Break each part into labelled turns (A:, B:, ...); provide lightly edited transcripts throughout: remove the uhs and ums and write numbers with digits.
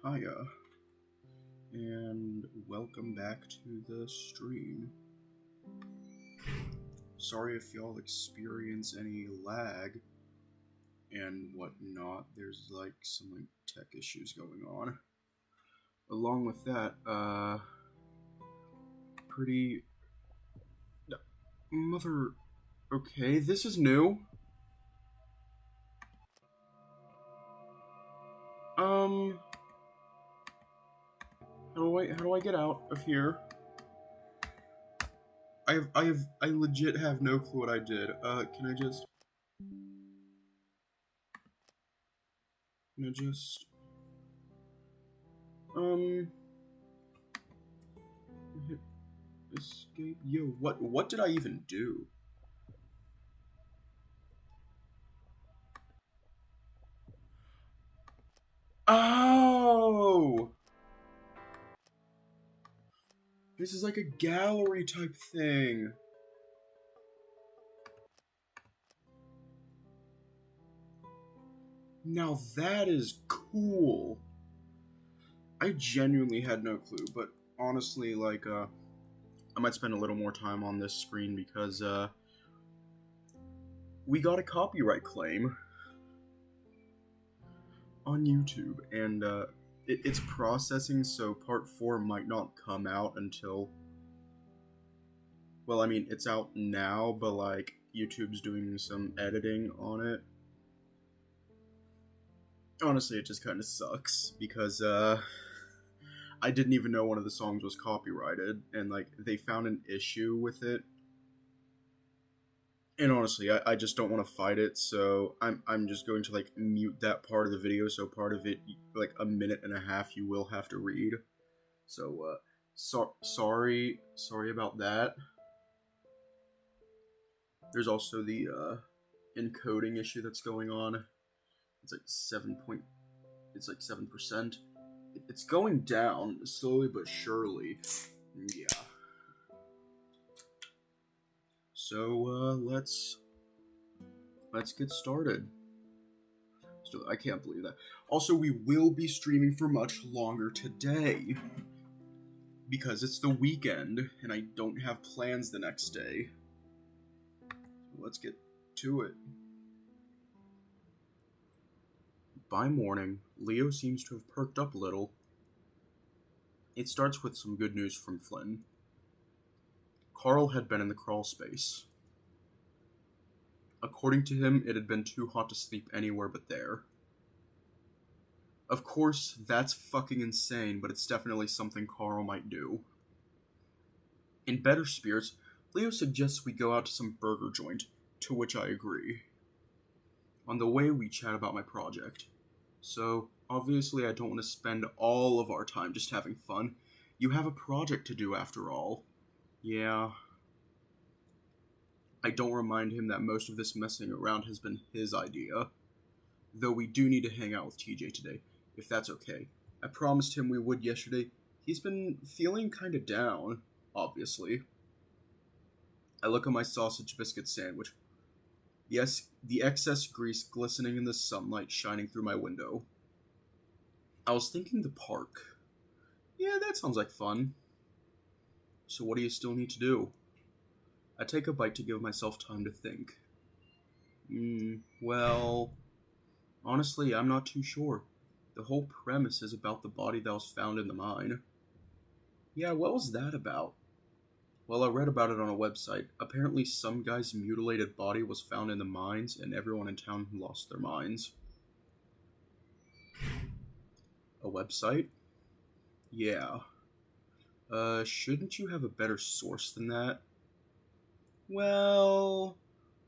A: Hiya, and welcome back to the stream. Sorry if y'all experience any lag and whatnot. There's some tech issues going on. Along with that, pretty mother. Okay, this is new. How do I get out of here? I legit have no clue what I did. Can I just hit escape? Yo, what did I even do? Oh! This is like a gallery type thing. Now that is cool. I genuinely had no clue, but honestly, I might spend a little more time on this screen because, we got a copyright claim on YouTube, and, it's processing, so part 4 might not come out until... Well, I mean, it's out now, but, YouTube's doing some editing on it. Honestly, it just kind of sucks, because, I didn't even know one of the songs was copyrighted, and, they found an issue with it. And honestly, I just don't want to fight it, so I'm just going to, mute that part of the video, so part of it, a minute and a half, you will have to read. So, sorry about that. There's also the, encoding issue that's going on. It's 7%. It's going down, slowly but surely. Yeah. So, let's get started. Still, I can't believe that. Also, we will be streaming for much longer today, because it's the weekend, and I don't have plans the next day. So let's get to it. By morning, Leo seems to have perked up a little. It starts with some good news from Flynn. Carl had been in the crawl space. According to him, it had been too hot to sleep anywhere but there. Of course, that's fucking insane, but it's definitely something Carl might do. In better spirits, Leo suggests we go out to some burger joint, to which I agree. On the way, we chat about my project. So, obviously I don't want to spend all of our time just having fun. You have a project to do after all. Yeah. I don't remind him that most of this messing around has been his idea. Though we do need to hang out with TJ today, if that's okay. I promised him we would yesterday. He's been feeling kinda down, obviously. I look at my sausage biscuit sandwich. Yes, the excess grease glistening in the sunlight shining through my window. I was thinking the park. Yeah, that sounds like fun. So what do you still need to do? I take a bite to give myself time to think. Well... Honestly, I'm not too sure. The whole premise is about the body that was found in the mine. Yeah, what was that about? Well, I read about it on a website. Apparently some guy's mutilated body was found in the mines, and everyone in town lost their minds. A website? Yeah. Shouldn't you have a better source than that? Well...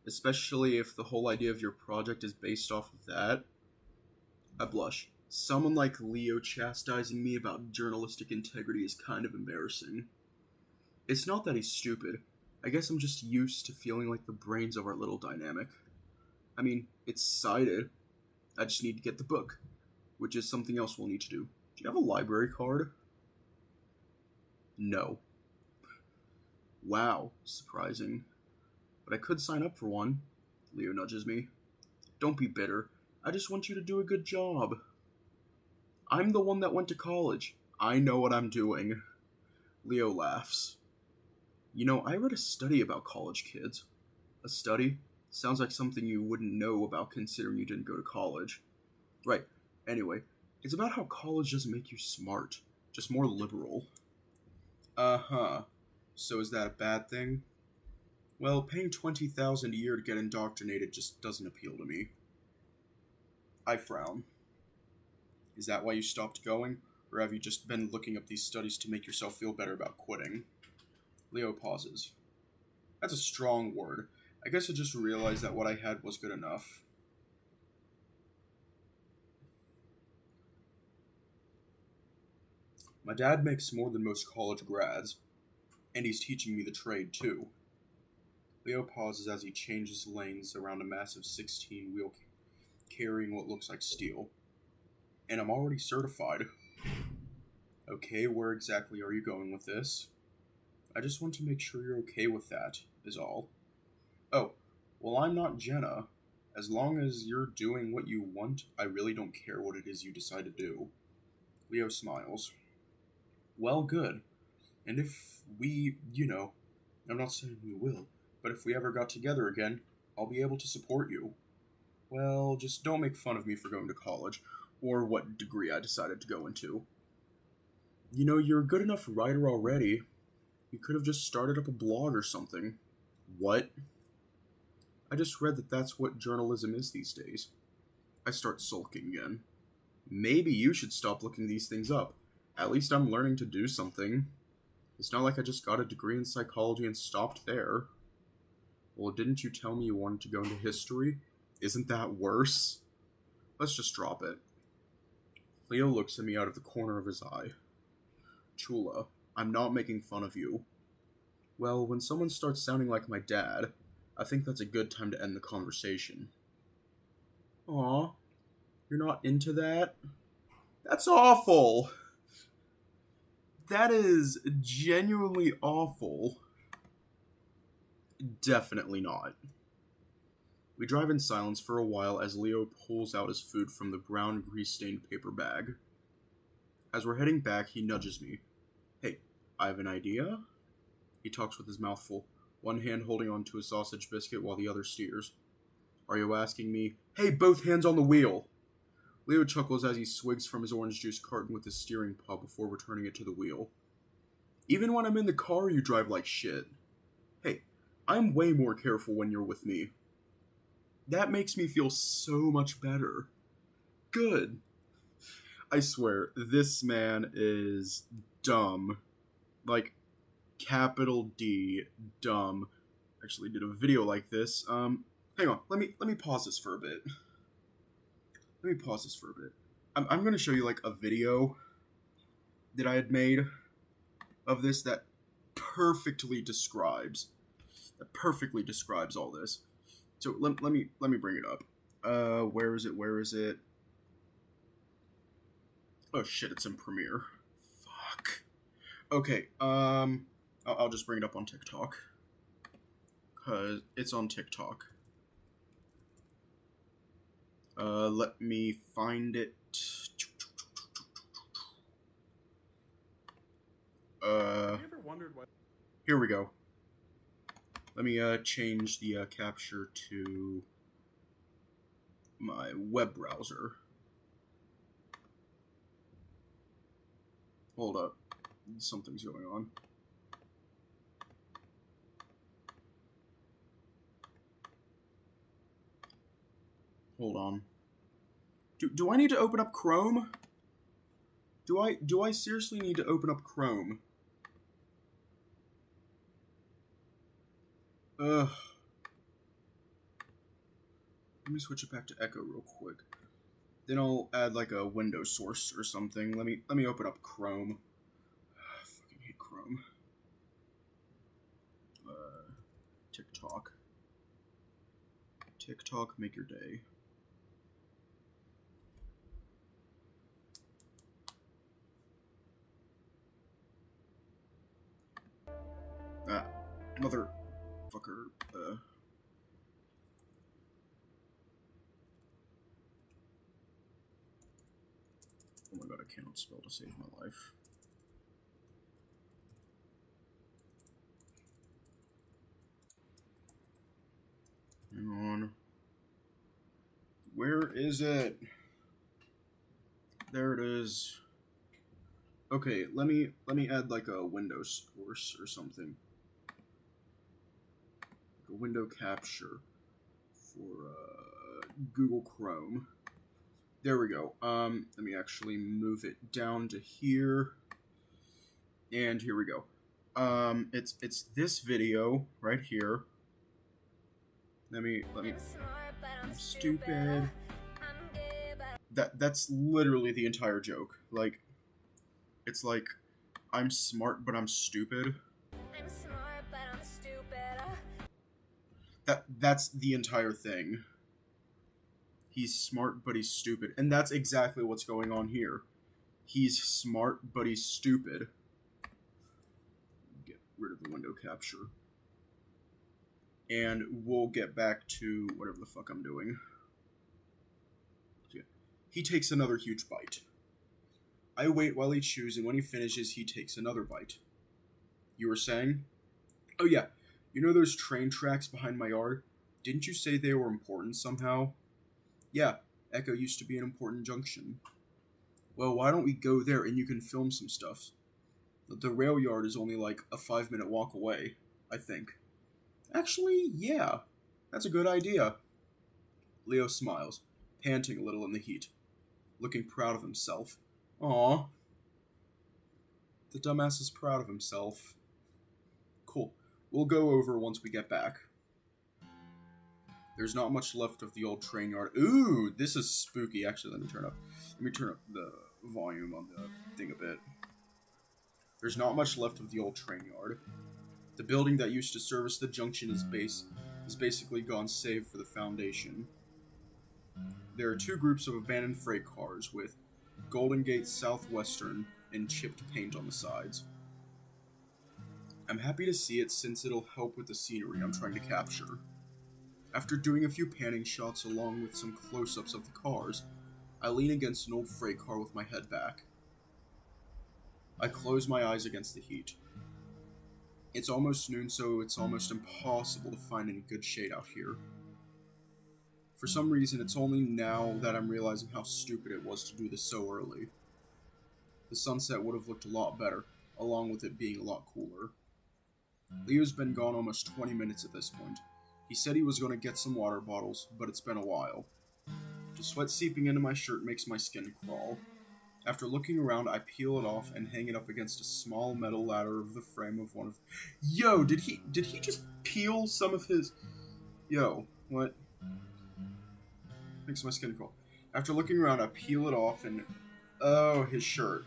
A: Especially if the whole idea of your project is based off of that. I blush. Someone like Leo chastising me about journalistic integrity is kind of embarrassing. It's not that he's stupid. I guess I'm just used to feeling like the brains of our little dynamic. I mean, it's cited. I just need to get the book, which is something else we'll need to do. Do you have a library card? No. Wow, surprising. But I could sign up for one. Leo nudges me. Don't be bitter. I just want you to do a good job. I'm the one that went to college. I know what I'm doing. Leo laughs. You know, I read a study about college kids. A study? Sounds like something you wouldn't know about considering you didn't go to college. Right. Anyway, it's about how college doesn't make you smart, just more liberal. Uh-huh. So is that a bad thing? Well, paying $20,000 a year to get indoctrinated just doesn't appeal to me. I frown. Is that why you stopped going? Or have you just been looking up these studies to make yourself feel better about quitting? Leo pauses. That's a strong word. I guess I just realized that what I had was good enough. My dad makes more than most college grads, and he's teaching me the trade too. Leo pauses as he changes lanes around a massive 16-wheel carrying what looks like steel. And I'm already certified. Okay, where exactly are you going with this? I just want to make sure you're okay with that, is all. Oh, well, I'm not Jenna. As long as you're doing what you want, I really don't care what it is you decide to do. Leo smiles. Well, good. And if we, I'm not saying we will, but if we ever got together again, I'll be able to support you. Well, just don't make fun of me for going to college, or what degree I decided to go into. You know, you're a good enough writer already. You could have just started up a blog or something. What? I just read that that's what journalism is these days. I start sulking again. Maybe you should stop looking these things up. At least I'm learning to do something. It's not like I just got a degree in psychology and stopped there. Well, didn't you tell me you wanted to go into history? Isn't that worse? Let's just drop it. Leo looks at me out of the corner of his eye. Chula, I'm not making fun of you. Well, when someone starts sounding like my dad, I think that's a good time to end the conversation. Aw, you're not into that? That's awful! That is genuinely awful. Definitely not. We drive in silence for a while as Leo pulls out his food from the brown grease-stained paper bag. As we're heading back, he nudges me. Hey, I have an idea? He talks with his mouth full, one hand holding onto a sausage biscuit while the other steers. Are you asking me? Hey, both hands on the wheel! Leo chuckles as he swigs from his orange juice carton with his steering paw before returning it to the wheel. Even when I'm in the car, you drive like shit. Hey, I'm way more careful when you're with me. That makes me feel so much better. Good. I swear, this man is dumb. Like, capital D, dumb. Actually did a video like this. Hang on, let me pause this for a bit. I'm going to show you, like, a video that I had made of this that perfectly describes all this. So let me bring it up. Where is it? Oh shit, it's in Premiere. Fuck. Okay, I'll just bring it up on TikTok. 'Cause it's on TikTok. Let me find it. Here we go. Let me change the capture to my web browser. Hold up. Something's going on. Hold on. Do I need to open up Chrome? Do I seriously need to open up Chrome? Ugh. Let me switch it back to Echo real quick. Then I'll add like a Windows source or something. Let me open up Chrome. I fucking hate Chrome. TikTok. TikTok, make your day. Ah, motherfucker. Oh my god, I cannot spell to save my life. Hang on. Where is it? There it is. Okay, let me add like a Windows source or something. Like a window capture for Google Chrome. There we go. Let me actually move it down to here. And here we go. It's this video right here. I'm stupid. That's literally the entire joke. Like, it's like, I'm smart but I'm stupid. I'm smart but I'm stupid. That's the entire thing. He's smart but he's stupid. And that's exactly what's going on here. He's smart but he's stupid. Get rid of the window capture. And we'll get back to whatever the fuck I'm doing. So yeah. He takes another huge bite. I wait while he chews, and when he finishes, he takes another bite. You were saying? Oh yeah, you know those train tracks behind my yard? Didn't you say they were important somehow? Yeah, Echo used to be an important junction. Well, why don't we go there and you can film some stuff? The rail yard is only like a 5-minute walk away, I think. Actually, yeah, that's a good idea. Leo smiles, panting a little in the heat, looking proud of himself. Aww. The dumbass is proud of himself. Cool. We'll go over once we get back. There's not much left of the old train yard. Ooh, this is spooky. Actually, let me turn up the volume on the thing a bit. There's not much left of the old train yard. The building that used to service the junction is basically gone save for the foundation. There are 2 groups of abandoned freight cars with Golden Gate Southwestern and chipped paint on the sides. I'm happy to see it since it'll help with the scenery I'm trying to capture. After doing a few panning shots along with some close-ups of the cars, I lean against an old freight car with my head back. I close my eyes against the heat. It's almost noon, so it's almost impossible to find any good shade out here. For some reason, it's only now that I'm realizing how stupid it was to do this so early. The sunset would have looked a lot better, along with it being a lot cooler. Leo's been gone almost 20 minutes at this point. He said he was going to get some water bottles, but it's been a while. The sweat seeping into my shirt makes my skin crawl. After looking around, I peel it off and hang it up against a small metal ladder of the frame of one of... Yo, did he just peel some of his... Yo, what? Makes my skin crawl. After looking around, I peel it off and... Oh, his shirt.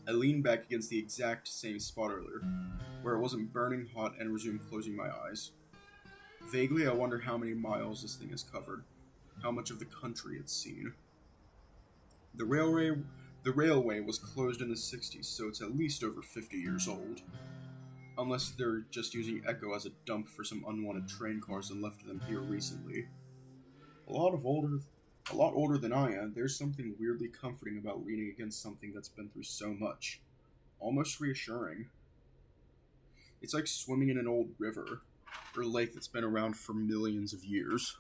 A: I lean back against the exact same spot earlier, where it wasn't burning hot, and resume closing my eyes. Vaguely, I wonder how many miles this thing has covered, how much of the country it's seen. The railway was closed in the 60s, so it's at least over 50 years old. Unless they're just using Echo as a dump for some unwanted train cars and left them here recently. A lot older than I am, there's something weirdly comforting about leaning against something that's been through so much. Almost reassuring. It's like swimming in an old river, or lake that's been around for millions of years.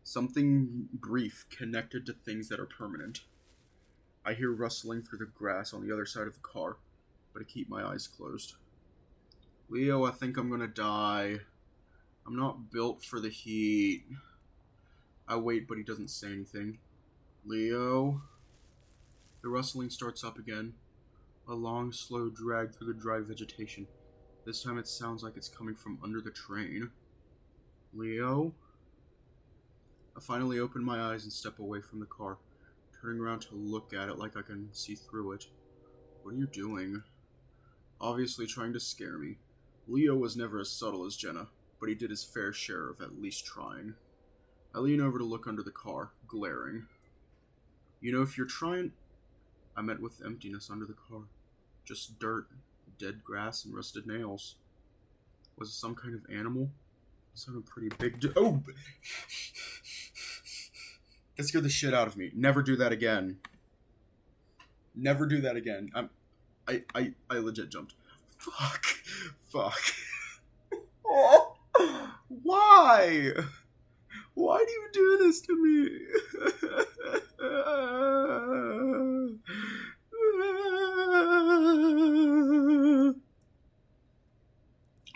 A: Something brief connected to things that are permanent. I hear rustling through the grass on the other side of the car, but I keep my eyes closed. Leo, I think I'm gonna die. I'm not built for the heat. I wait, but he doesn't say anything. Leo? The rustling starts up again. A long, slow drag through the dry vegetation. This time it sounds like it's coming from under the train. Leo? I finally open my eyes and step away from the car, turning around to look at it like I can see through it. What are you doing? Obviously trying to scare me. Leo was never as subtle as Jenna, but he did his fair share of at least trying. I lean over to look under the car, glaring. You know, if you're trying... I met with emptiness under the car. Just dirt, dead grass, and rusted nails. Was it some kind of animal? It sounded pretty big. Oh! That scared the shit out of me. Never do that again. Never do that again. I legit jumped. Fuck. Fuck. Oh, why? Why do you do this to me?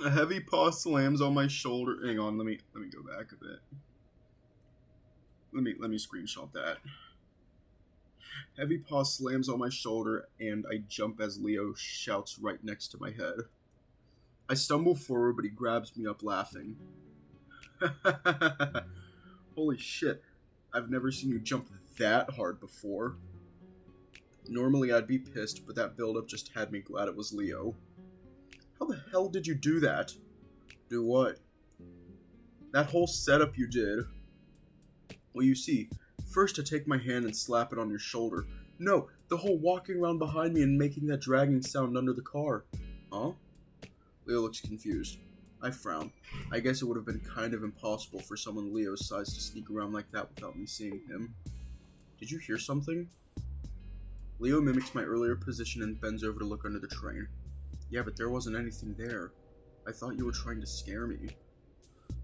A: A heavy paw slams on my shoulder. Hang on, let me go back a bit. Let me screenshot that. Heavy paw slams on my shoulder, and I jump as Leo shouts right next to my head. I stumble forward, but he grabs me up laughing. Holy shit, I've never seen you jump that hard before. Normally I'd be pissed, but that build-up just had me glad it was Leo. How the hell did you do that? Do what? That whole setup you did. Well, you see, first to take my hand and slap it on your shoulder. No, the whole walking around behind me and making that dragging sound under the car. Huh? Leo looks confused. I frown. I guess it would have been kind of impossible for someone Leo's size to sneak around like that without me seeing him. Did you hear something? Leo mimics my earlier position and bends over to look under the train. Yeah, but there wasn't anything there. I thought you were trying to scare me.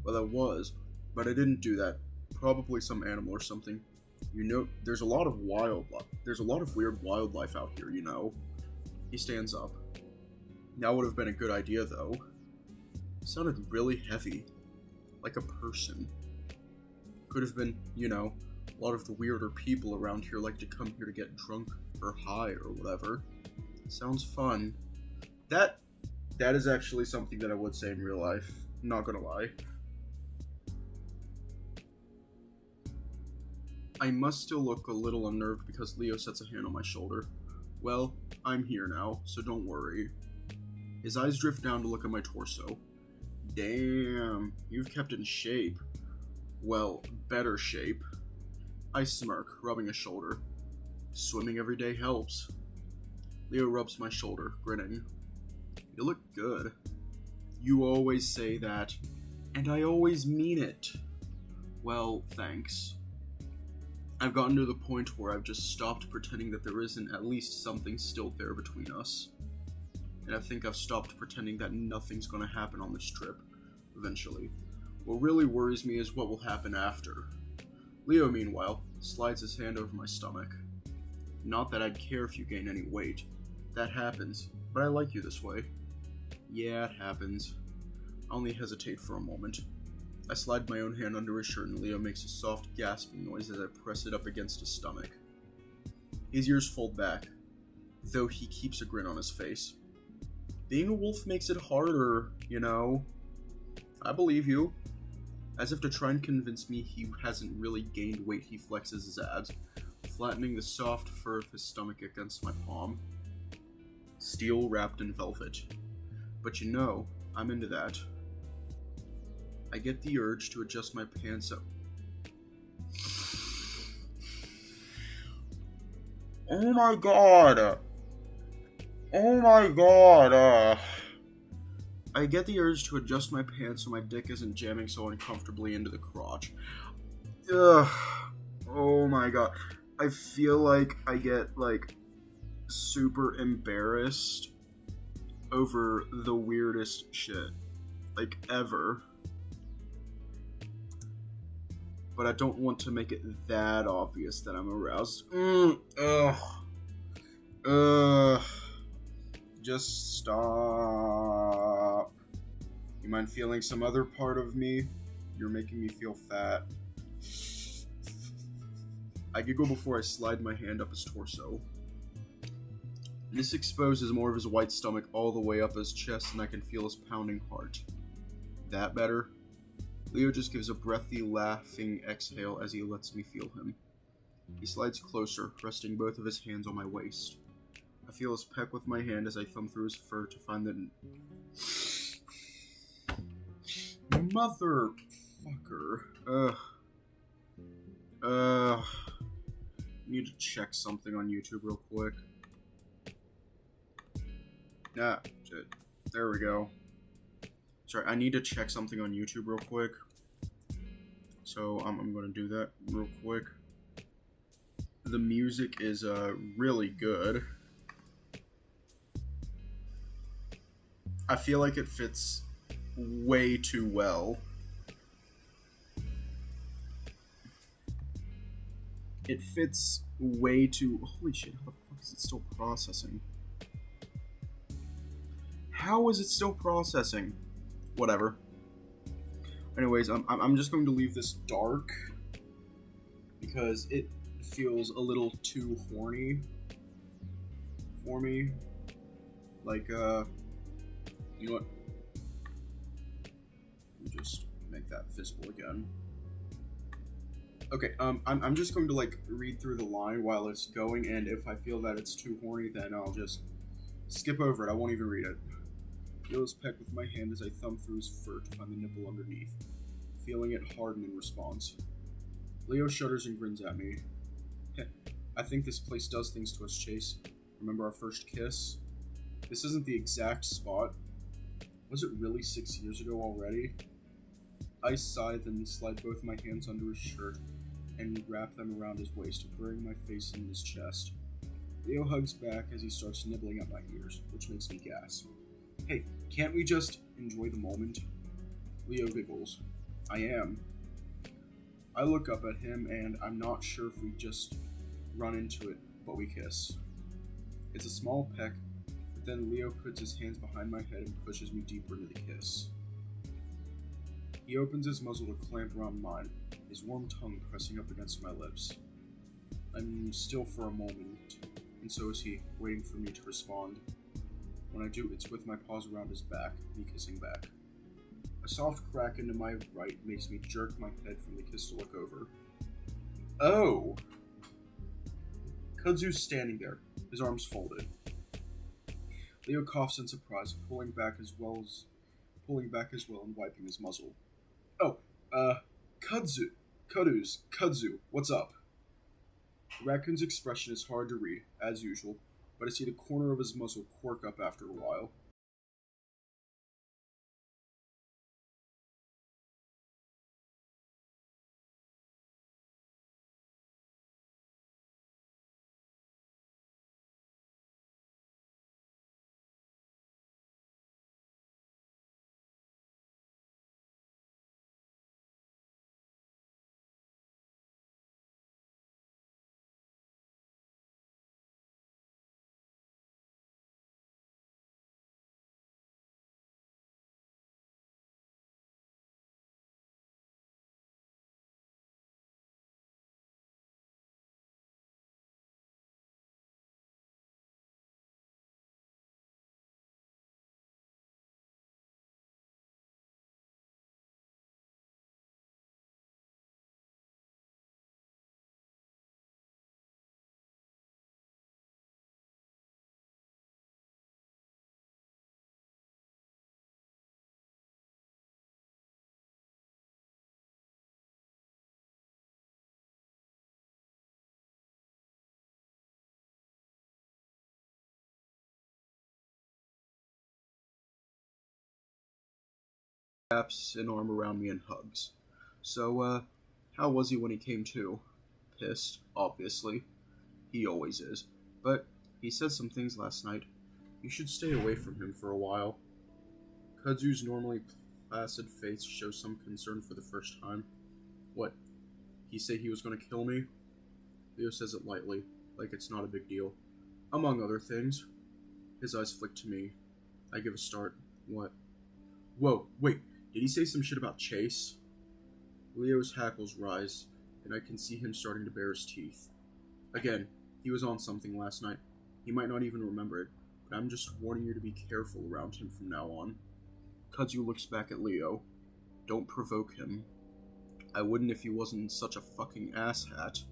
A: Well, I was, but I didn't do that. Probably some animal or something. You know, there's a lot of weird wildlife out here, you know. He stands up. That would have been a good idea, though. It sounded really heavy. Like a person. Could have been, you know, a lot of the weirder people around here like to come here to get drunk or high or whatever. Sounds fun. That is actually something that I would say in real life. Not gonna lie. I must still look a little unnerved because Leo sets a hand on my shoulder. Well, I'm here now, so don't worry. His eyes drift down to look at my torso. Damn, you've kept in shape. Well, better shape. I smirk, rubbing his shoulder. Swimming every day helps. Leo rubs my shoulder, grinning. You look good. You always say that, and I always mean it. Well, thanks. I've gotten to the point where I've just stopped pretending that there isn't at least something still there between us. And I think I've stopped pretending that nothing's gonna happen on this trip, eventually. What really worries me is what will happen after. Leo, meanwhile, slides his hand over my stomach. Not that I'd care if you gain any weight. That happens, but I like you this way. Yeah, it happens. I only hesitate for a moment. I slide my own hand under his shirt and Leo makes a soft gasping noise as I press it up against his stomach. His ears fold back, though he keeps a grin on his face. Being a wolf makes it harder, you know. I believe you. As if to try and convince me he hasn't really gained weight, he flexes his abs, flattening the soft fur of his stomach against my palm. Steel wrapped in velvet. But you know, I'm into that. I get the urge to adjust my pants up. Oh my god! Oh my god! I get the urge to adjust my pants so my dick isn't jamming so uncomfortably into the crotch. Ugh. Oh my god. I feel like I get, super embarrassed over the weirdest shit. Ever. But I don't want to make it that obvious that I'm aroused. Just stop. You mind feeling some other part of me? You're making me feel fat. I giggle before I slide my hand up his torso. This exposes more of his white stomach all the way up his chest, and I can feel his pounding heart. That better? Leo just gives a breathy, laughing exhale as he lets me feel him. He slides closer, resting both of his hands on my waist. I feel his peck with my hand as I thumb through his fur to find the... Motherfucker. Need to check something on YouTube real quick. Ah, shit. There we go. Sorry, I need to check something on YouTube real quick. So, I'm going to do that real quick. The music is really good. I feel like it fits way too well. It fits way too... Holy shit, how the fuck is it still processing? How is it still processing? Whatever. Anyways, I'm just going to leave this dark because it feels a little too horny for me. Like, you know what? Let me just make that visible again. Okay, I'm just going to, like, read through the line while it's going, and if I feel that it's too horny, then I'll just skip over it. I won't even read it. Leo's peck with my hand as I thumb through his fur to find the nipple underneath, feeling it harden in response. Leo shudders and grins at me. I think this place does things to us, Chase. Remember our first kiss? This isn't the exact spot. Was it really 6 years ago already? I sigh, then slide both my hands under his shirt and wrap them around his waist, burying my face in his chest. Leo hugs back as he starts nibbling at my ears, which makes me gasp. Hey, can't we just enjoy the moment? Leo giggles. I am. I look up at him, and I'm not sure if we just run into it, but we kiss. It's a small peck, but then Leo puts his hands behind my head and pushes me deeper into the kiss. He opens his muzzle to clamp around mine, his warm tongue pressing up against my lips. I'm still for a moment, and so is he, waiting for me to respond. When I do, it's with my paws around his back, me kissing back. A soft crack into my right makes me jerk my head from the kiss to look over. Oh! Kudzu's standing there, his arms folded. Leo coughs in surprise, pulling back as well and wiping his muzzle. Oh, Kudzu, what's up? The raccoon's expression is hard to read, as usual, but I see the corner of his muzzle quirk up after a while. Wraps an arm around me and hugs. So, how was he when he came to? Pissed, obviously. He always is. But he said some things last night. You should stay away from him for a while. Kudzu's normally placid face shows some concern for the first time. What? He said he was going to kill me? Leo says it lightly, like it's not a big deal. Among other things. His eyes flick to me. I give a start. What? Whoa, wait. Did he say some shit about Chase? Leo's hackles rise, and I can see him starting to bare his teeth. Again, he was on something last night. He might not even remember it, but I'm just warning you to be careful around him from now on. Kudzu looks back at Leo. Don't provoke him. I wouldn't if he wasn't such a fucking asshat.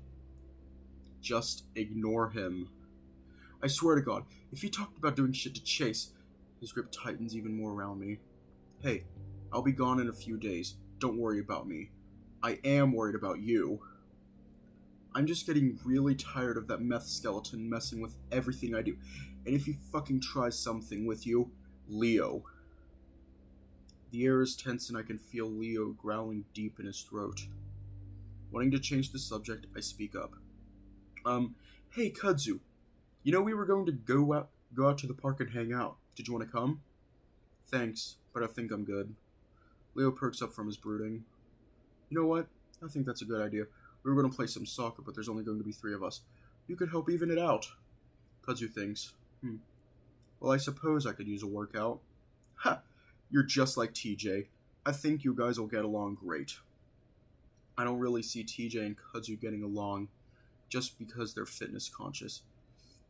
A: Just ignore him. I swear to God, if he talked about doing shit to Chase, his grip tightens even more around me. Hey, I'll be gone in a few days. Don't worry about me. I am worried about you. I'm just getting really tired of that meth skeleton messing with everything I do. And if he fucking tries something with you, Leo. The air is tense and I can feel Leo growling deep in his throat. Wanting to change the subject, I speak up. Hey Kudzu, you know we were going to go out to the park and hang out. Did you want to come? Thanks, but I think I'm good. Leo perks up from his brooding. You know what? I think that's a good idea. We were going to play some soccer, but there's only going to be three of us. You could help even it out. Kudzu thinks. Well, I suppose I could use a workout. Ha! You're just like TJ. I think you guys will get along great. I don't really see TJ and Kudzu getting along just because they're fitness conscious.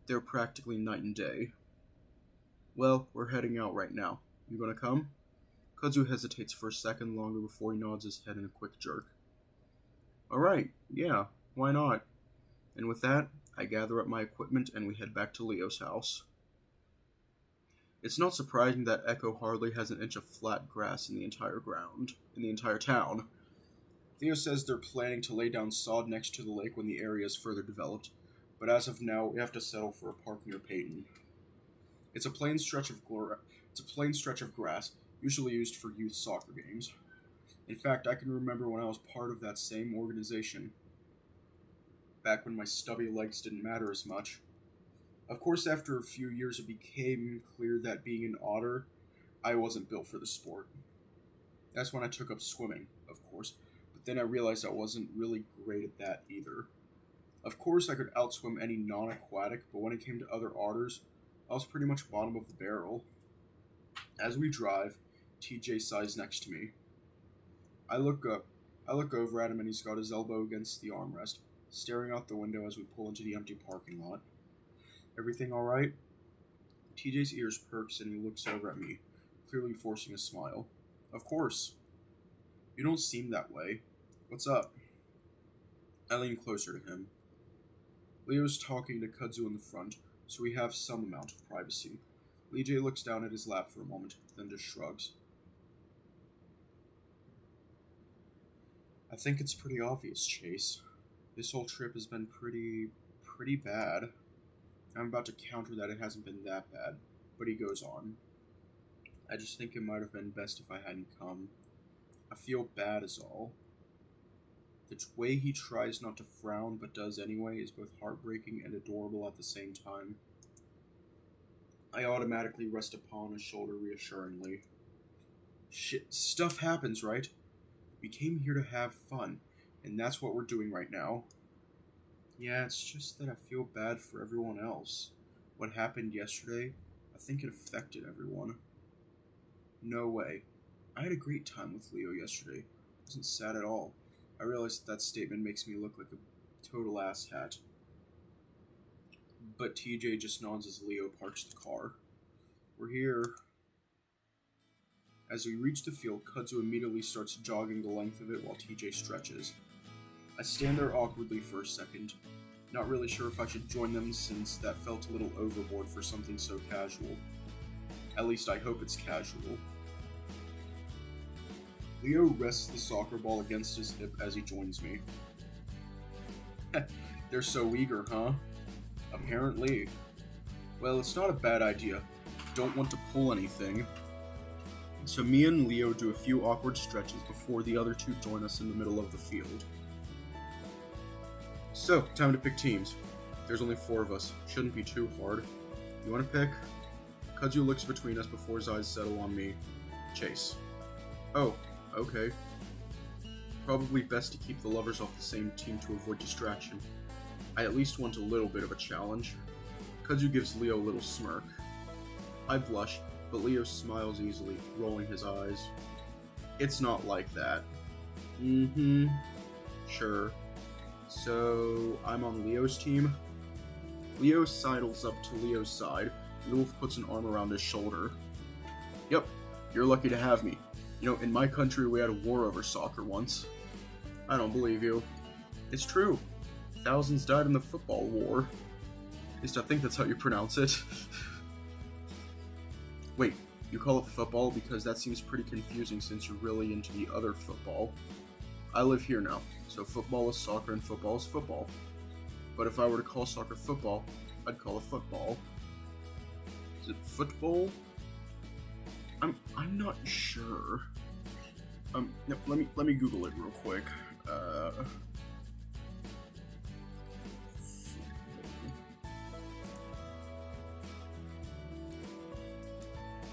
A: They're practically night and day. Well, we're heading out right now. You gonna come? Kudzu hesitates for a second longer before he nods his head in a quick jerk. Alright, yeah, why not? And with that, I gather up my equipment and we head back to Leo's house. It's not surprising that Echo hardly has an inch of flat grass in the entire town. Leo says they're planning to lay down sod next to the lake when the area is further developed, but as of now, we have to settle for a park near Peyton. It's a plain stretch of grass, usually used for youth soccer games. In fact, I can remember when I was part of that same organization, back when my stubby legs didn't matter as much. Of course, after a few years, it became clear that being an otter, I wasn't built for the sport. That's when I took up swimming, of course, but then I realized I wasn't really great at that either. Of course, I could outswim any non-aquatic, but when it came to other otters, I was pretty much bottom of the barrel. As we drive, TJ sighs next to me. I look over at him and he's got his elbow against the armrest, staring out the window as we pull into the empty parking lot. Everything alright? TJ's ears perks and he looks over at me, clearly forcing a smile. Of course. You don't seem that way. What's up? I lean closer to him. Leo's talking to Kudzu in the front, so we have some amount of privacy. Lee looks down at his lap for a moment, then just shrugs. I think it's pretty obvious, Chase. This whole trip has been pretty bad. I'm about to counter that it hasn't been that bad, but he goes on. I just think it might have been best if I hadn't come. I feel bad is all. The way he tries not to frown but does anyway is both heartbreaking and adorable at the same time. I automatically rest upon his shoulder reassuringly. Shit, stuff happens, right? We came here to have fun, and that's what we're doing right now. Yeah, it's just that I feel bad for everyone else. What happened yesterday, I think it affected everyone. No way. I had a great time with Leo yesterday. It wasn't sad at all. I realize that statement makes me look like a total asshat. But TJ just nods as Leo parks the car. We're here. As we reach the field, Kudzu immediately starts jogging the length of it while TJ stretches. I stand there awkwardly for a second, not really sure if I should join them since that felt a little overboard for something so casual. At least I hope it's casual. Leo rests the soccer ball against his hip as he joins me. They're so eager, huh? Apparently. Well, it's not a bad idea. Don't want to pull anything. So me and Leo do a few awkward stretches before the other two join us in the middle of the field. So, time to pick teams. There's only 4 of us. Shouldn't be too hard. You want to pick? Kudzu looks between us before his eyes settle on me. Chase. Oh, okay. Probably best to keep the lovers off the same team to avoid distraction. I at least want a little bit of a challenge. Kudzu gives Leo a little smirk. I blush, but Leo smiles easily, rolling his eyes. It's not like that. Sure. So, I'm on Leo's team. Leo sidles up to Leo's side. Wolf puts an arm around his shoulder. Yep, you're lucky to have me. You know, in my country we had a war over soccer once. I don't believe you. It's true. Thousands died in the football war. At least I think that's how you pronounce it. Wait, you call it football because that seems pretty confusing since you're really into the other football. I live here now, so football is soccer and football is football. But if I were to call soccer football, I'd call it football. Is it football? I'm not sure. No, let me Google it real quick.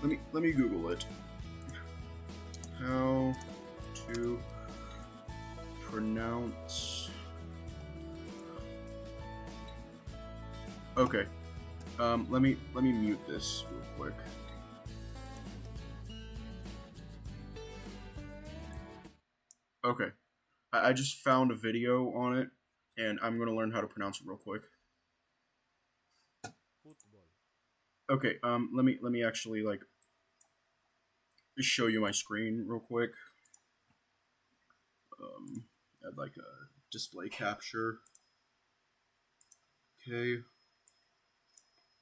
A: Let me Google it. How to pronounce. Okay. Let me mute this real quick. Okay. I just found a video on it, and I'm gonna learn how to pronounce it real quick.
B: Football.
A: Okay. Let me actually like just show you my screen real quick. Add like a display capture. Okay.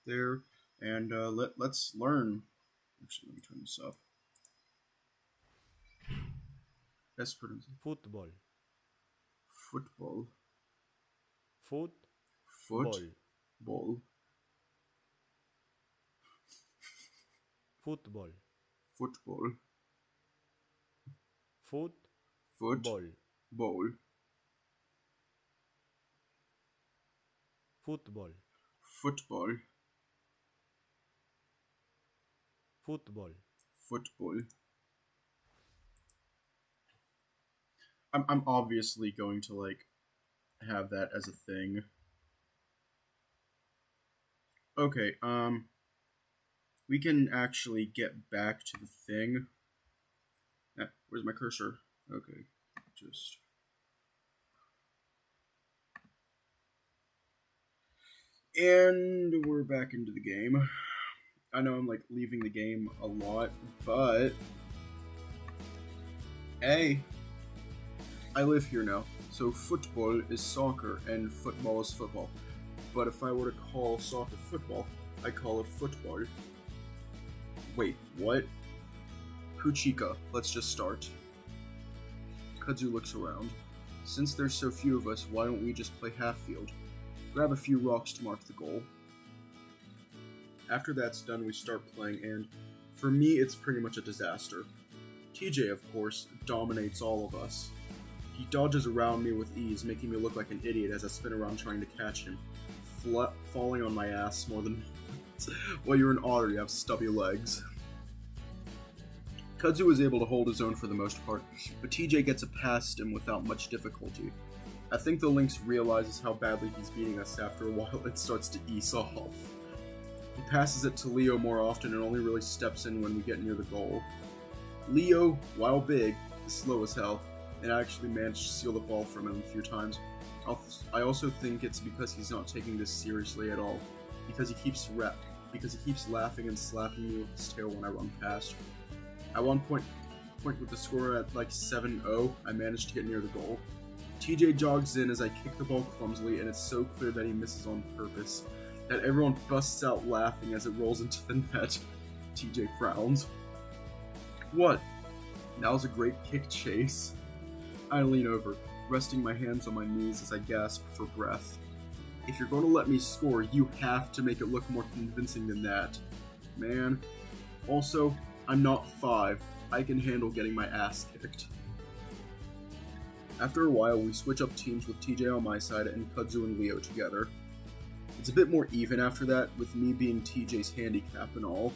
A: There, and let's learn. Actually, let me turn this up. That's pronunciation.
B: Football.
A: Football.
B: Football.
A: Football.
B: Football.
A: Football.
B: Football.
A: Football.
B: Football.
A: Football.
B: Football.
A: Football. I'm obviously going to like have that as a thing. Okay, we can actually get back to the thing. Where's my cursor? Okay, just. And we're back into the game. I know I'm like leaving the game a lot, but hey, I live here now. So football is soccer and football is football. But if I were to call soccer football, I call it football. Wait, what? Puchika, let's just start. Kudzu looks around. Since there's so few of us, why don't we just play half field? Grab a few rocks to mark the goal. After that's done, we start playing, and for me, it's pretty much a disaster. TJ, of course, dominates all of us. He dodges around me with ease, making me look like an idiot as I spin around trying to catch him, falling on my ass more than once. Well, you're an otter, you have stubby legs. Kudzu is able to hold his own for the most part, but TJ gets it past him without much difficulty. I think the Lynx realizes how badly he's beating us after a while and starts to ease off. He passes it to Leo more often and only really steps in when we get near the goal. Leo, while big, is slow as hell, and I actually managed to steal the ball from him a few times. I also think it's because he's not taking this seriously at all, because he keeps laughing and slapping me with his tail when I run past. At one point with the score at like 7-0, I managed to get near the goal. TJ jogs in as I kick the ball clumsily, and it's so clear that he misses on purpose that everyone busts out laughing as it rolls into the net. TJ frowns. What? Now's a great kick chase. I lean over, resting my hands on my knees as I gasp for breath. If you're going to let me score, you have to make it look more convincing than that. Man. Also, I'm not 5. I can handle getting my ass kicked. After a while, we switch up teams with TJ on my side and Kudzu and Leo together. It's a bit more even after that, with me being TJ's handicap and all.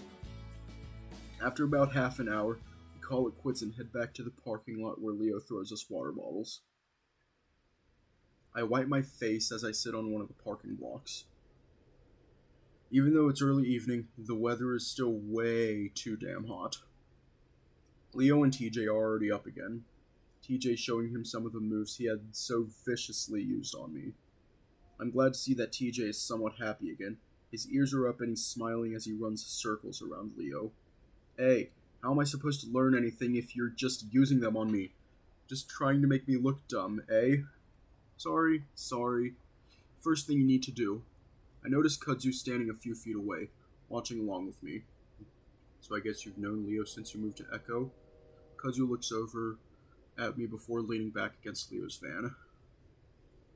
A: After about half an hour, we call it quits and head back to the parking lot where Leo throws us water bottles. I wipe my face as I sit on one of the parking blocks. Even though it's early evening, the weather is still way too damn hot. Leo and TJ are already up again. TJ showing him some of the moves he had so viciously used on me. I'm glad to see that TJ is somewhat happy again. His ears are up and he's smiling as he runs circles around Leo. Hey, how am I supposed to learn anything if you're just using them on me? Just trying to make me look dumb, eh? Sorry. First thing you need to do. I noticed Kudzu standing a few feet away, watching along with me. So I guess you've known Leo since you moved to Echo? Kudzu looks over at me before leaning back against Leo's van.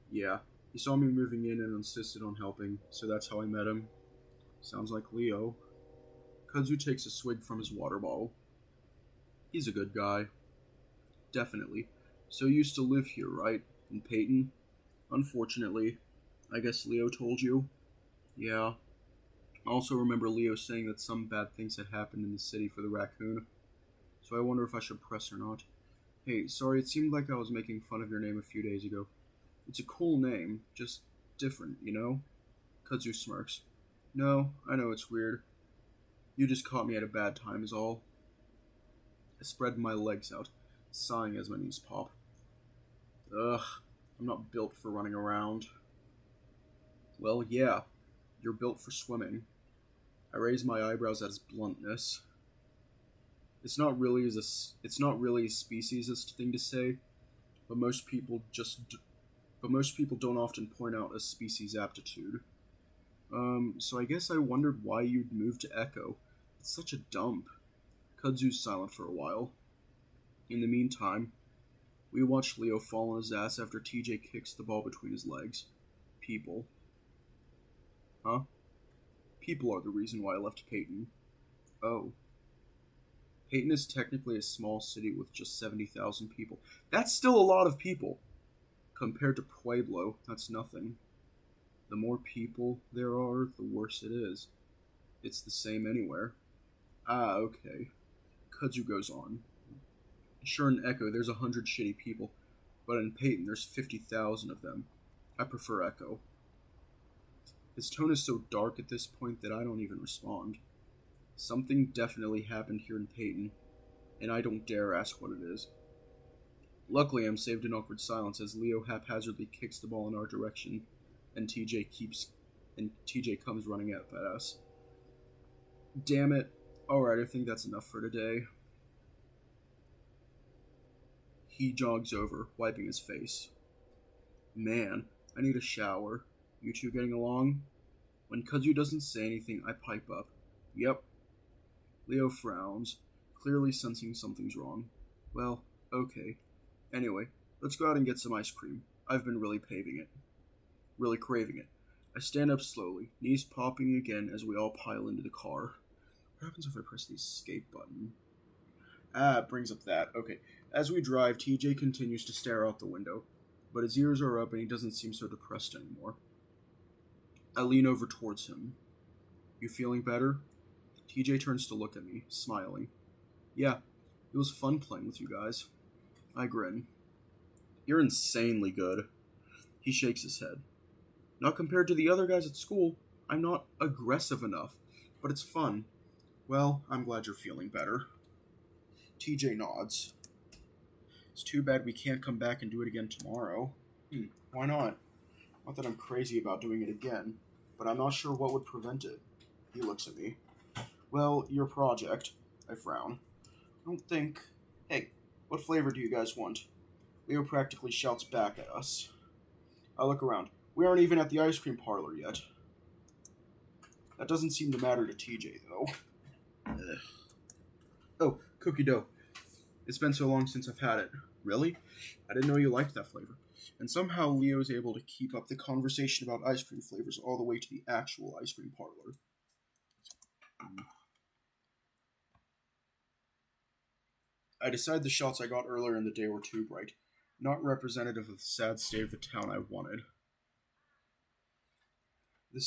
A: Yeah, he saw me moving in and insisted on helping, so that's how I met him. Sounds like Leo. Kudzu takes a swig from his water bottle. He's a good guy. Definitely. So you used to live here, right? In Peyton? Unfortunately. I guess Leo told you? Yeah. I also remember Leo saying that some bad things had happened in the city for the raccoon, so I wonder if I should press or not. Hey, sorry, it seemed like I was making fun of your name a few days ago. It's a cool name, just different, you know? Kudzu smirks. No, I know it's weird. You just caught me at a bad time is all. I spread my legs out, sighing as my knees pop. Ugh, I'm not built for running around. Well, yeah, you're built for swimming. I raise my eyebrows at his bluntness. It's not really a speciesist thing to say, but most people don't often point out a species aptitude. So I guess I wondered why you'd moved to Echo. It's such a dump. Kudzu's silent for a while. In the meantime, we watch Leo fall on his ass after TJ kicks the ball between his legs. People. Huh? People are the reason why I left Peyton. Oh. Peyton is technically a small city with just 70,000 people. That's still a lot of people. Compared to Pueblo, that's nothing. The more people there are, the worse it is. It's the same anywhere. Ah, okay. Kudzu goes on. Sure, in Echo, there's 100 shitty people, but in Peyton, there's 50,000 of them. I prefer Echo. His tone is so dark at this point that I don't even respond. Something definitely happened here in Peyton, and I don't dare ask what it is. Luckily, I'm saved in awkward silence as Leo haphazardly kicks the ball in our direction, and TJ comes running at us. Damn it. Alright, I think that's enough for today. He jogs over, wiping his face. Man, I need a shower. You two getting along? When Kudzu doesn't say anything, I pipe up. Yep. Leo frowns, clearly sensing something's wrong. Well, okay. Anyway, let's go out and get some ice cream. I've been really craving it. I stand up slowly, knees popping again as we all pile into the car. What happens if I press the escape button? Ah, it brings up that. Okay. As we drive, TJ continues to stare out the window, but his ears are up and he doesn't seem so depressed anymore. I lean over towards him. You feeling better? TJ turns to look at me, smiling. Yeah, it was fun playing with you guys. I grin. You're insanely good. He shakes his head. Not compared to the other guys at school. I'm not aggressive enough, but it's fun. Well, I'm glad you're feeling better. TJ nods. It's too bad we can't come back and do it again tomorrow. Why not? Not that I'm crazy about doing it again, but I'm not sure what would prevent it. He looks at me. Well, your project. I frown. I don't think... Hey, what flavor do you guys want? Leo practically shouts back at us. I look around. We aren't even at the ice cream parlor yet. That doesn't seem to matter to TJ, though. Ugh. Oh, cookie dough. It's been so long since I've had it. Really? I didn't know you liked that flavor. And somehow Leo's able to keep up the conversation about ice cream flavors all the way to the actual ice cream parlor. I decide the shots I got earlier in the day were too bright, not representative of the sad state of the town I wanted. The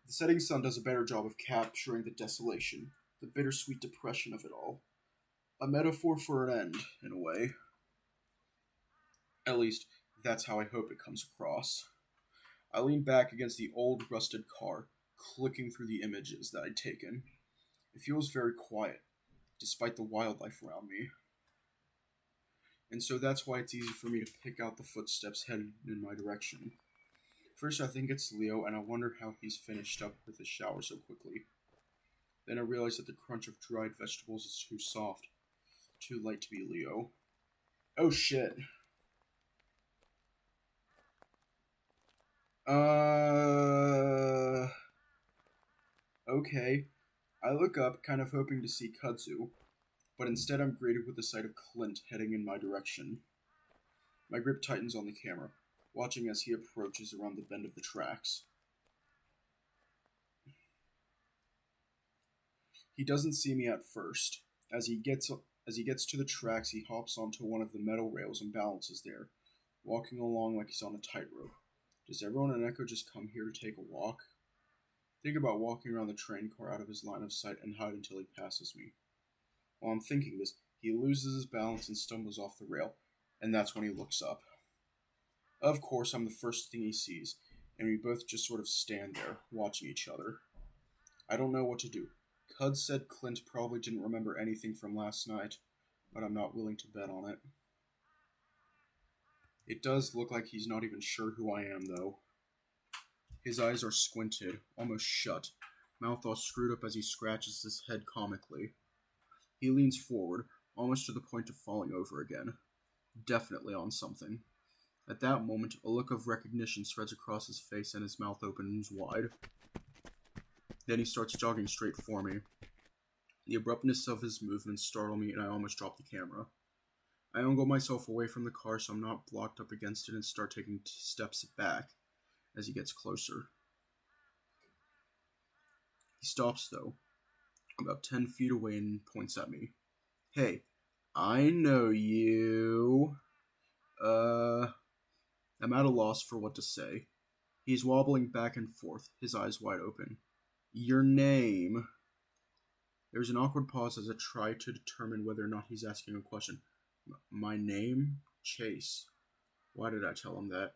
A: setting sun does a better job of capturing the desolation, the bittersweet depression of it all. A metaphor for an end, in a way. At least, that's how I hope it comes across. I lean back against the old, rusted car, clicking through the images that I'd taken. It feels very quiet, despite the wildlife around me. And so that's why it's easy for me to pick out the footsteps headed in my direction. First, I think it's Leo, and I wonder how he's finished up with his shower so quickly. Then I realize that the crunch of dried vegetables is too soft, too light to be Leo. Oh shit. Okay. I look up, kind of hoping to see Kudzu, but instead I'm greeted with the sight of Clint heading in my direction. My grip tightens on the camera, watching as he approaches around the bend of the tracks. He doesn't see me at first. As he gets to the tracks, he hops onto one of the metal rails and balances there, walking along like he's on a tightrope. Does everyone in Echo just come here to take a walk? Think about walking around the train car out of his line of sight and hide until he passes me. While I'm thinking this, he loses his balance and stumbles off the rail, and that's when he looks up. Of course, I'm the first thing he sees, and we both just sort of stand there, watching each other. I don't know what to do. Cud said Clint probably didn't remember anything from last night, but I'm not willing to bet on it. It does look like he's not even sure who I am, though. His eyes are squinted, almost shut, mouth all screwed up as he scratches his head comically. He leans forward, almost to the point of falling over again. Definitely on something. At that moment, a look of recognition spreads across his face and his mouth opens wide. Then he starts jogging straight for me. The abruptness of his movements startle me and I almost drop the camera. I angle myself away from the car so I'm not blocked up against it and start taking steps back as he gets closer. He stops, though, about 10 feet away and points at me. Hey, I know you. I'm at a loss for what to say. He's wobbling back and forth, his eyes wide open. Your name? There's an awkward pause as I try to determine whether or not he's asking a question. My name? Chase. Why did I tell him that?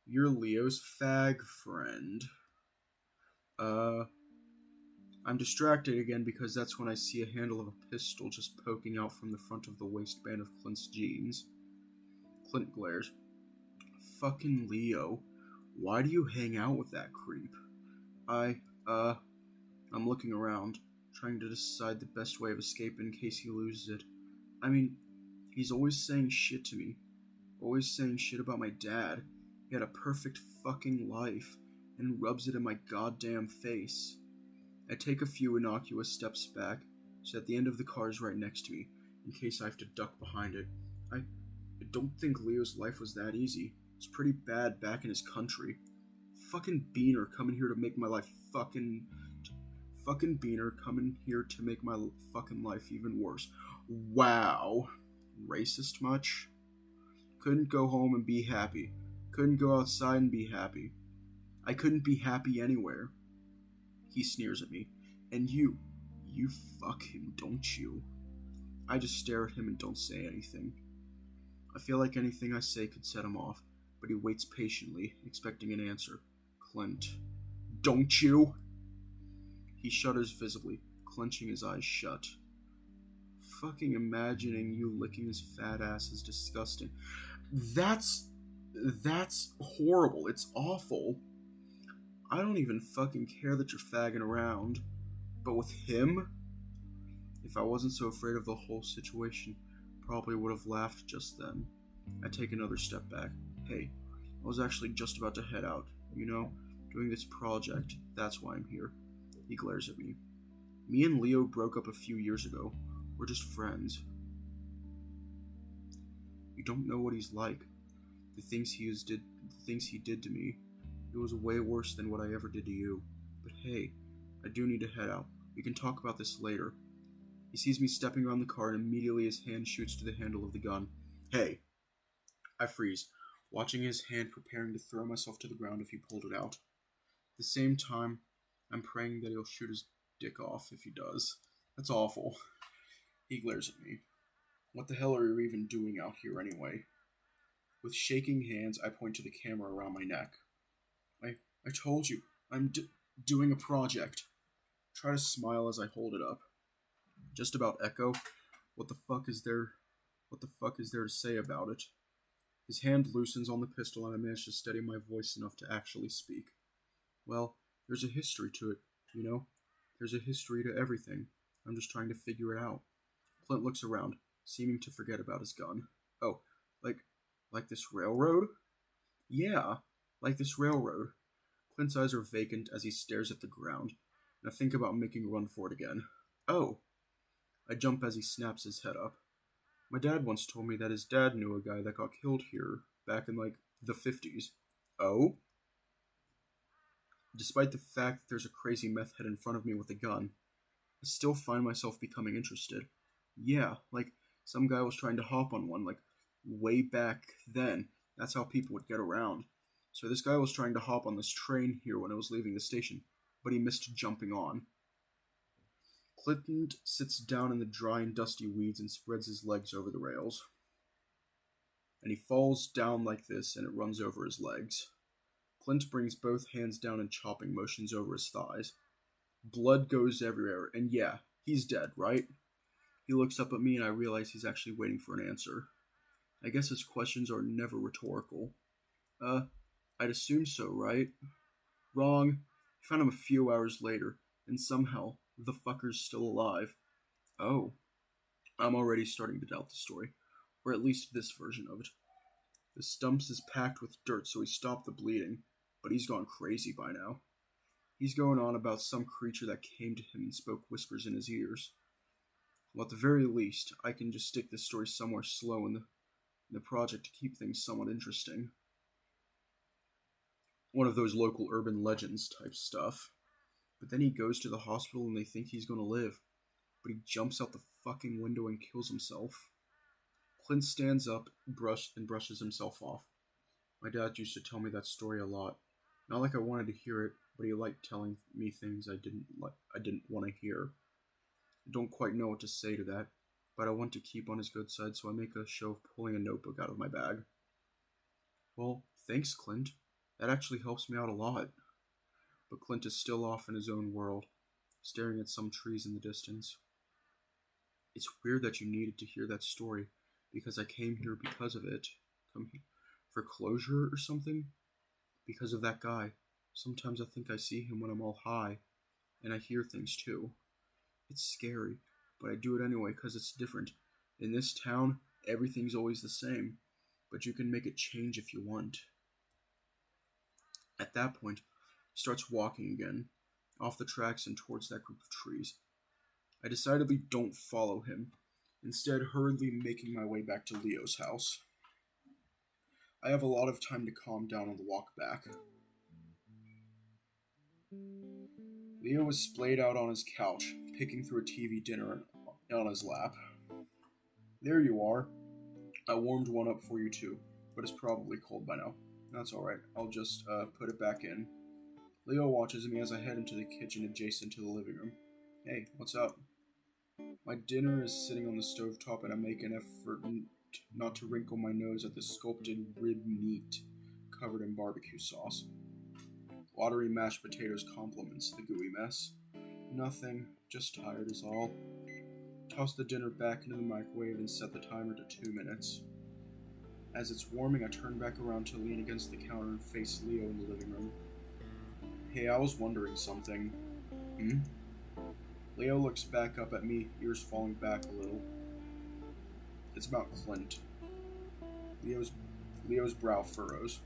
A: You're Leo's fag friend. I'm distracted again because that's when I see a handle of a pistol just poking out from the front of the waistband of Clint's jeans. Clint glares. Fucking Leo. Why do you hang out with that creep? I'm looking around, trying to decide the best way of escape in case he loses it. I mean, he's always saying shit to me. Always saying shit about my dad. He had a perfect fucking life, and rubs it in my goddamn face. I take a few innocuous steps back, so that the end of the car is right next to me, in case I have to duck behind it. I don't think Leo's life was that easy. It's pretty bad back in his country. Fucking Beaner coming here to make my life fucking Beaner coming here to make my fucking life even worse. Wow. Racist much? Couldn't go home and be happy. Couldn't go outside and be happy. I couldn't be happy anywhere. He sneers at me. And you fuck him, don't you? I just stare at him and don't say anything. I feel like anything I say could set him off, but he waits patiently, expecting an answer. Clint. Don't you? He shudders visibly, clenching his eyes shut. Fucking imagining you licking his fat ass is disgusting. That's horrible. It's awful. I don't even fucking care that you're fagging around. But with him? If I wasn't so afraid of the whole situation, probably would have laughed just then. I take another step back. Hey, I was actually just about to head out. You know, doing this project. That's why I'm here. He glares at me. Me and Leo broke up a few years ago. We're just friends. You don't know what he's like. The things he did to me. It was way worse than what I ever did to you. But hey, I do need to head out. We can talk about this later. He sees me stepping around the car and immediately his hand shoots to the handle of the gun. Hey! I freeze, watching his hand preparing to throw myself to the ground if he pulled it out. At the same time, I'm praying that he'll shoot his dick off if he does. That's awful. He glares at me. What the hell are you even doing out here anyway? With shaking hands, I point to the camera around my neck. I told you, I'm doing a project. Try to smile as I hold it up. Just about echo. What the fuck is there to say about it? His hand loosens on the pistol and I manage to steady my voice enough to actually speak. Well, there's a history to it, you know? There's a history to everything. I'm just trying to figure it out. Clint looks around, seeming to forget about his gun. Oh, like this railroad? Yeah, like this railroad. Clint's eyes are vacant as he stares at the ground, and I think about making a run for it again. Oh! I jump as he snaps his head up. My dad once told me that his dad knew a guy that got killed here back in, the 50s. Oh? Despite the fact that there's a crazy meth head in front of me with a gun, I still find myself becoming interested. Yeah, some guy was trying to hop on one, way back then. That's how people would get around. So this guy was trying to hop on this train here when I was leaving the station. but he missed jumping on. Clint sits down in the dry and dusty weeds and spreads his legs over the rails. And he falls down like this, and it runs over his legs. Clint brings both hands down in chopping motions over his thighs. Blood goes everywhere, and yeah, he's dead, right? He looks up at me, and I realize he's actually waiting for an answer. I guess his questions are never rhetorical. I'd assume so, right? Wrong. I found him a few hours later, and somehow, the fucker's still alive. Oh. I'm already starting to doubt the story, or at least this version of it. The stumps is packed with dirt, so he stopped the bleeding, but he's gone crazy by now. He's going on about some creature that came to him and spoke whispers in his ears. Well, at the very least, I can just stick this story somewhere slow in the project to keep things somewhat interesting. One of those local urban legends type stuff. But then he goes to the hospital and they think he's going to live. But he jumps out the fucking window and kills himself. Clint stands up and brushes himself off. My dad used to tell me that story a lot. Not like I wanted to hear it, but he liked telling me things I didn't want to hear. I don't quite know what to say to that, but I want to keep on his good side, so I make a show of pulling a notebook out of my bag. Well, thanks, Clint. That actually helps me out a lot. But Clint is still off in his own world, staring at some trees in the distance. It's weird that you needed to hear that story, because I came here because of it. Come here for closure or something? Because of that guy. Sometimes I think I see him when I'm all high, and I hear things too. It's scary, but I do it anyway because it's different. In this town, everything's always the same, but you can make it change if you want. At that point, he starts walking again, off the tracks and towards that group of trees. I decidedly don't follow him, instead hurriedly making my way back to Leo's house. I have a lot of time to calm down on the walk back. Leo was splayed out on his couch, picking through a TV dinner on his lap. There you are. I warmed one up for you too, but it's probably cold by now. That's alright, I'll just put it back in. Leo watches me as I head into the kitchen adjacent to the living room. Hey, what's up? My dinner is sitting on the stovetop and I make an effort not to wrinkle my nose at the sculpted rib meat covered in barbecue sauce. Watery mashed potatoes complements the gooey mess. Nothing, just tired is all. Toss the dinner back into the microwave and set the timer to 2 minutes. As it's warming, I turn back around to lean against the counter and face Leo in the living room. Hey, I was wondering something. Leo looks back up at me, ears falling back a little. It's about Clint. Leo's brow furrows.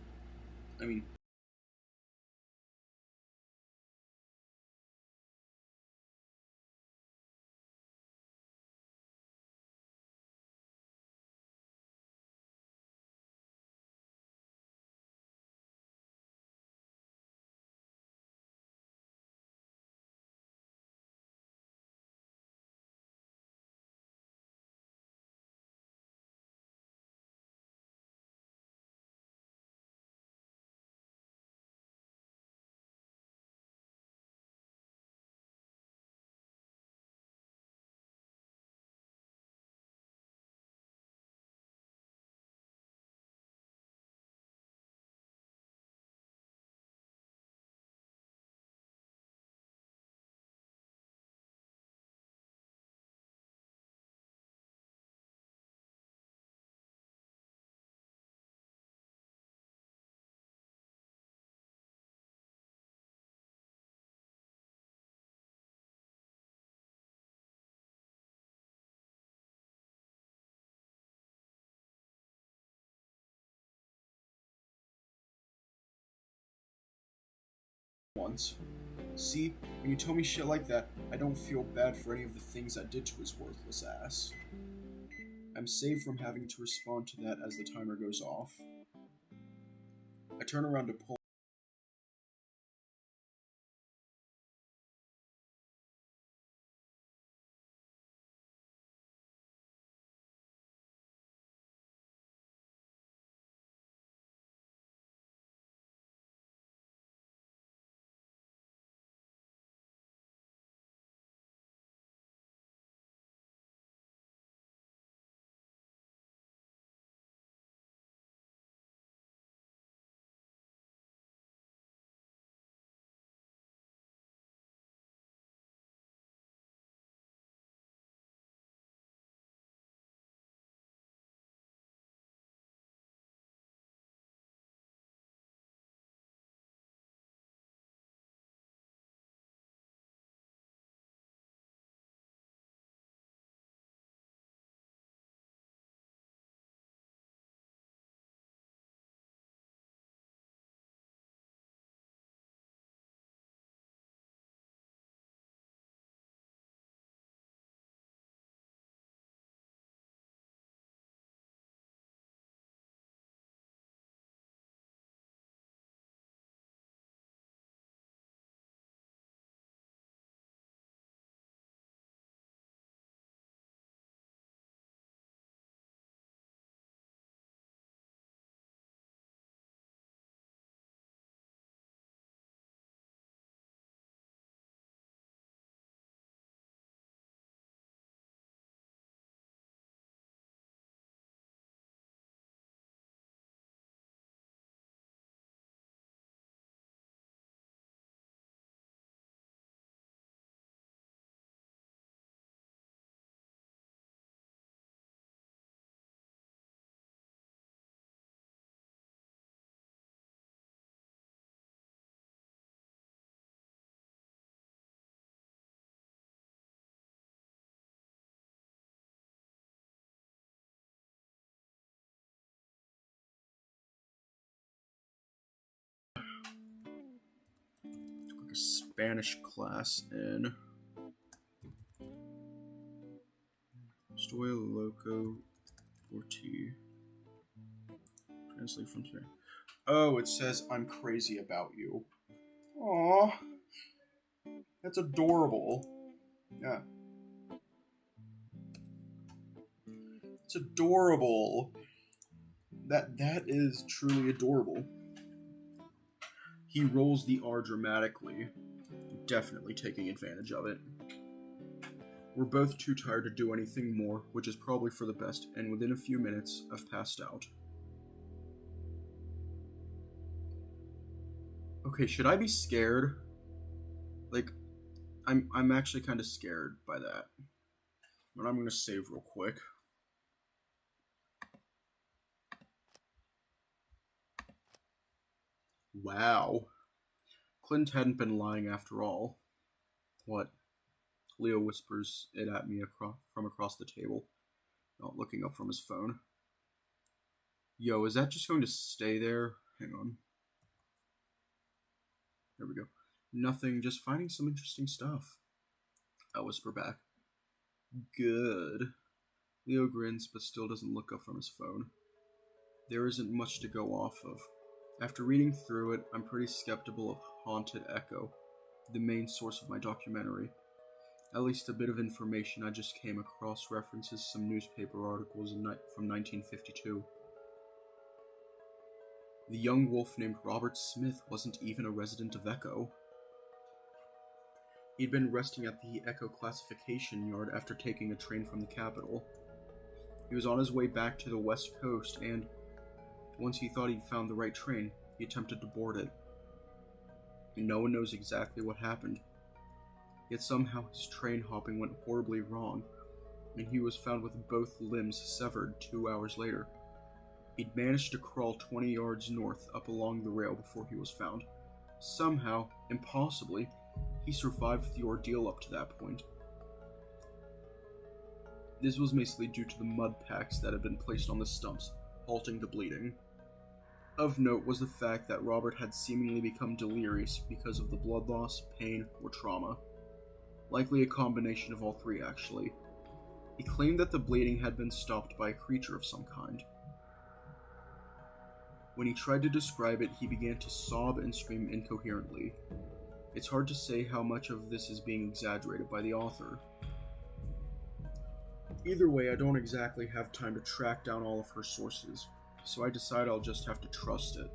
A: Once. See, when you tell me shit like that, I don't feel bad for any of the things I did to his worthless ass. I'm saved from having to respond to that as the timer goes off. I turn around to pull Spanish class in. Estoy loco por ti. Translate from today. Oh, it says I'm crazy about you. Aww. That's adorable. Yeah. It's adorable. That is truly adorable. He rolls the R dramatically, definitely taking advantage of it. We're both too tired to do anything more, which is probably for the best, and within a few minutes, I've passed out. Okay, should I be scared? Like, I'm actually kind of scared by that. But I'm gonna save real quick. Wow. Clint hadn't been lying after all. What? Leo whispers it at me from across the table, not looking up from his phone. Yo, is that just going to stay there? Hang on. There we go. Nothing, just finding some interesting stuff. I whisper back. Good. Leo grins, but still doesn't look up from his phone. There isn't much to go off of. After reading through it, I'm pretty skeptical of Haunted Echo, the main source of my documentary. At least a bit of information I just came across references some newspaper articles from 1952. The young wolf named Robert Smith wasn't even a resident of Echo. He'd been resting at the Echo classification yard after taking a train from the capital. He was on his way back to the west coast, and once he thought he'd found the right train, he attempted to board it. No one knows exactly what happened. Yet somehow his train hopping went horribly wrong, and he was found with both limbs severed 2 hours later. He'd managed to crawl 20 yards north up along the rail before he was found. Somehow, impossibly, he survived the ordeal up to that point. This was mostly due to the mud packs that had been placed on the stumps, halting the bleeding. Of note was the fact that Robert had seemingly become delirious because of the blood loss, pain, or trauma. Likely a combination of all three, actually. He claimed that the bleeding had been stopped by a creature of some kind. When he tried to describe it, he began to sob and scream incoherently. It's hard to say how much of this is being exaggerated by the author. Either way, I don't exactly have time to track down all of her sources, so I decide I'll just have to trust it.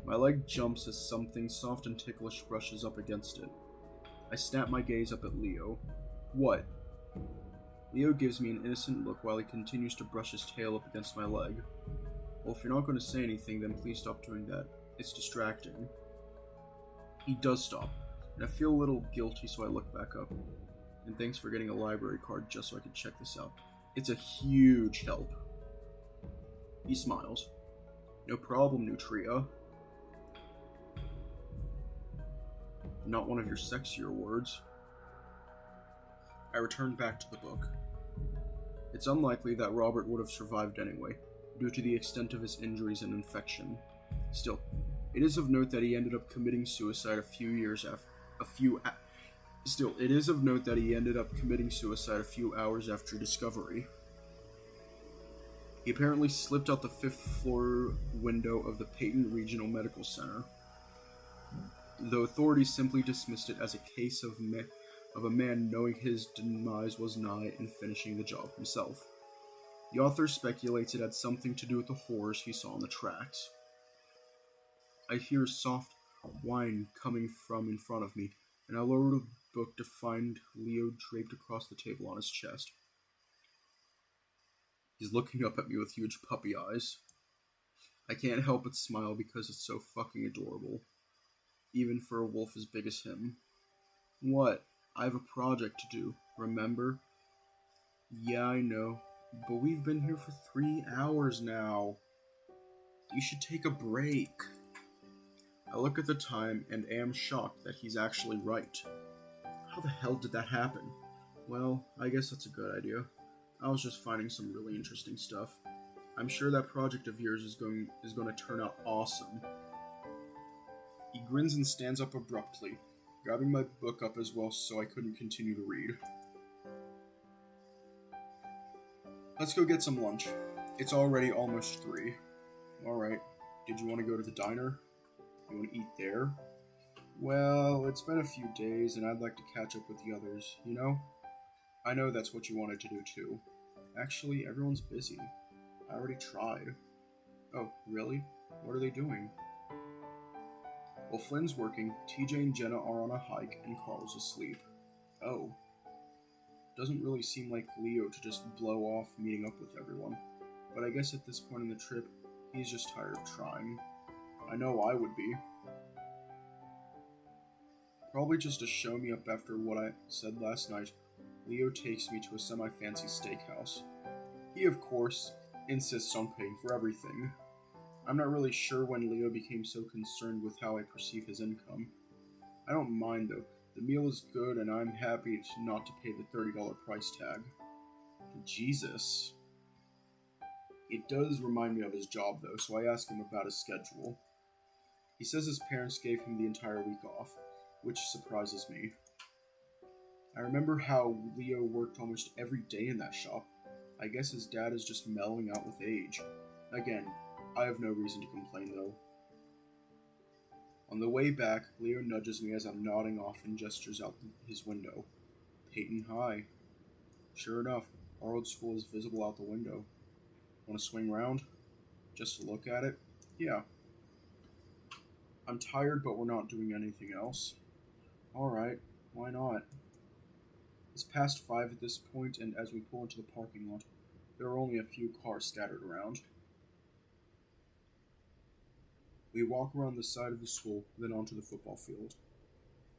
A: My leg jumps as something soft and ticklish brushes up against it. I snap my gaze up at Leo. What? Leo gives me an innocent look while he continues to brush his tail up against my leg. Well, if you're not going to say anything, then please stop doing that. It's distracting. He does stop, and I feel a little guilty, so I look back up. And thanks for getting a library card just so I could check this out. It's a huge help. He smiles. No problem, Nutria. Not one of your sexier words. I return back to the book. It's unlikely that Robert would have survived anyway, due to the extent of his injuries and infection. Still, it is of note that he ended up committing suicide a few hours after discovery. He apparently slipped out the 5th floor window of the Peyton Regional Medical Center. The authorities simply dismissed it as a case of a man knowing his demise was nigh and finishing the job himself. The author speculates it had something to do with the horrors he saw on the tracks. I hear soft whine coming from in front of me, and I lower the book to find Leo draped across the table on his chest. He's looking up at me with huge puppy eyes. I can't help but smile because it's so fucking adorable. Even for a wolf as big as him. What? I have a project to do, remember? Yeah, I know, but we've been here for 3 hours now. You should take a break. I look at the time and am shocked that he's actually right. How the hell did that happen? Well, I guess that's a good idea. I was just finding some really interesting stuff. I'm sure that project of yours is going to turn out awesome. He grins and stands up abruptly, grabbing my book up as well so I couldn't continue to read. Let's go get some lunch. It's already almost 3. Alright, did you want to go to the diner? You want to eat there? Well, it's been a few days and I'd like to catch up with the others, you know? I know that's what you wanted to do too. Actually, everyone's busy. I already tried. Oh, really? What are they doing? Well, Flynn's working, TJ and Jenna are on a hike, and Carl's asleep. Oh. Doesn't really seem like Leo to just blow off meeting up with everyone. But I guess at this point in the trip, he's just tired of trying. I know I would be. Probably just to show me up after what I said last night, Leo takes me to a semi-fancy steakhouse. He, of course, insists on paying for everything. I'm not really sure when Leo became so concerned with how I perceive his income. I don't mind though. The meal is good and I'm happy not to pay the $30 price tag. Jesus. It does remind me of his job though, so I ask him about his schedule. He says his parents gave him the entire week off, which surprises me. I remember how Leo worked almost every day in that shop. I guess his dad is just mellowing out with age. Again, I have no reason to complain though. On the way back, Leo nudges me as I'm nodding off and gestures out his window. Peyton High. Sure enough, our old school is visible out the window. Want to swing round? Just to look at it? Yeah. I'm tired, but we're not doing anything else. Alright, why not? It's past 5 at this point, and as we pull into the parking lot, there are only a few cars scattered around. We walk around the side of the school, then onto the football field.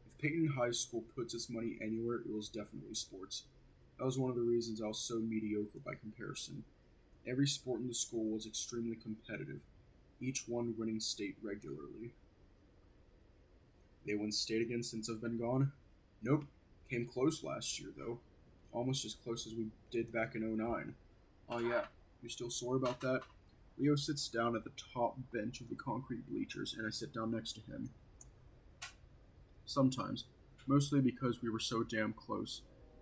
A: If Peyton High School puts its money anywhere, it was definitely sports. That was one of the reasons I was so mediocre by comparison. Every sport in the school was extremely competitive, each one winning state regularly. They won state again since I've been gone? Nope. Came close last year, though. Almost as close as we did back in '09. Oh yeah, you're still sore about that? Leo sits down at the top bench of the concrete bleachers, and I sit down next to him. Sometimes, mostly because we were so damn close,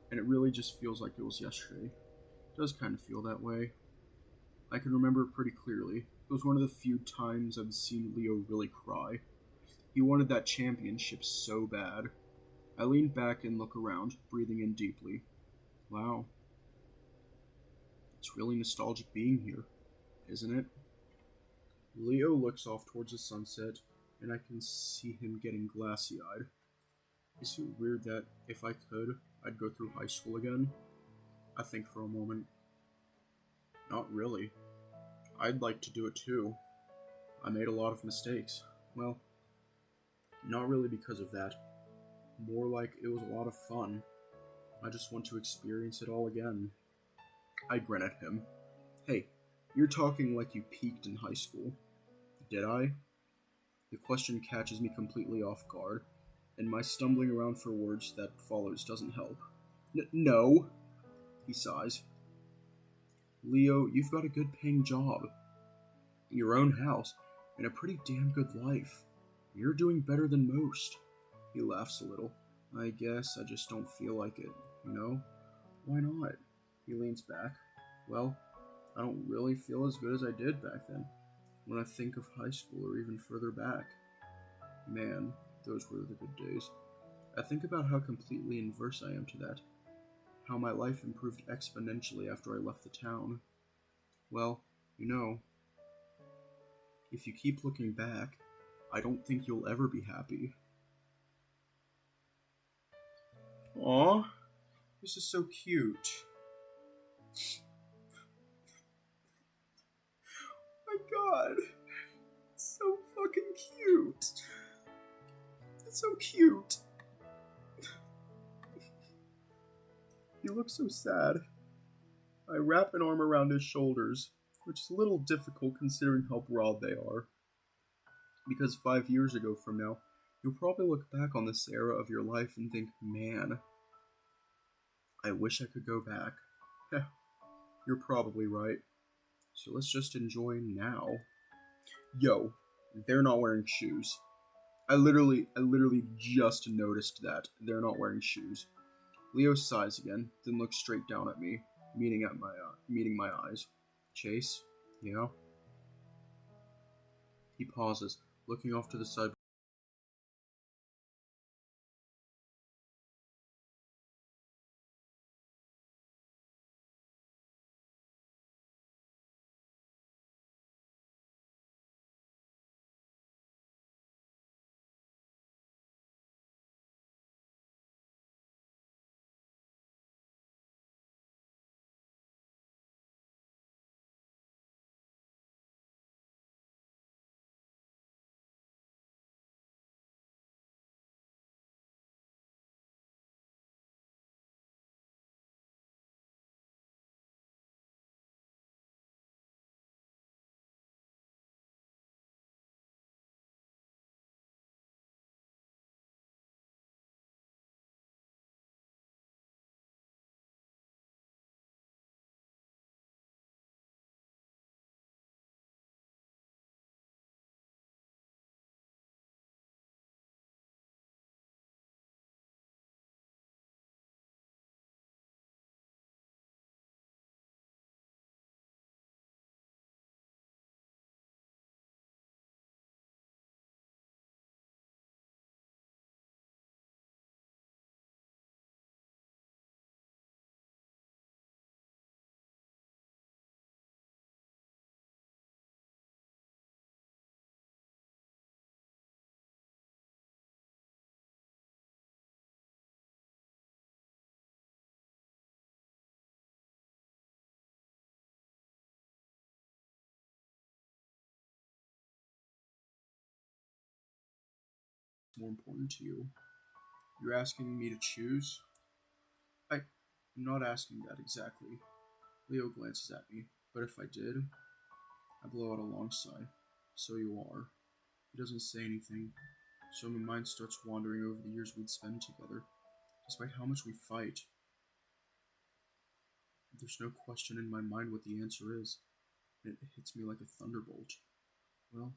A: and it really just feels like it was yesterday. It does kind of feel that way. I can remember it pretty clearly. It was one of the few times I've seen Leo really cry. He wanted that championship so bad. I lean back and look around, breathing in deeply. Wow. It's really nostalgic being here, isn't it? Leo looks off towards the sunset, and I can see him getting glassy-eyed. Is it weird that, if I could, I'd go through high school again? I think for a moment. Not really. I'd like to do it too. I made a lot of mistakes. Well, not really because of that. More like it was a lot of fun. I just want to experience it all again. I grin at him. Hey, you're talking like you peaked in high school. Did I? The question catches me completely off guard, and my stumbling around for words that follows doesn't help. No, he sighs. Leo, you've got a good paying job, your own house, and a pretty damn good life. You're doing better than most. He laughs a little. I guess I just don't feel like it, you know? Why not? He leans back. Well, I don't really feel as good as I did back then, when I think of high school or even further back. Man, those were the good days. I think about how completely inverse I am to that. How my life improved exponentially after I left the town. Well, you know, if you keep looking back, I don't think you'll ever be happy. Aw, this is so cute. My god, it's so fucking cute. It's so cute. He looks so sad. I wrap an arm around his shoulders, which is a little difficult considering how broad they are. Because 5 years ago from now, you'll probably look back on this era of your life and think, man, I wish I could go back. Heh, you're probably right. So let's just enjoy now. Yo, they're not wearing shoes. I literally just noticed that they're not wearing shoes. Leo sighs again, then looks straight down at me, meeting my eyes. Chase, yeah. He pauses, looking off to the side. More important to you. You're asking me to choose? I'm not asking that exactly. Leo glances at me, but if I did, I blow out a long sigh. So you are. He doesn't say anything, so my mind starts wandering over the years we'd spend together, despite how much we fight. There's no question in my mind what the answer is, and it hits me like a thunderbolt. Well,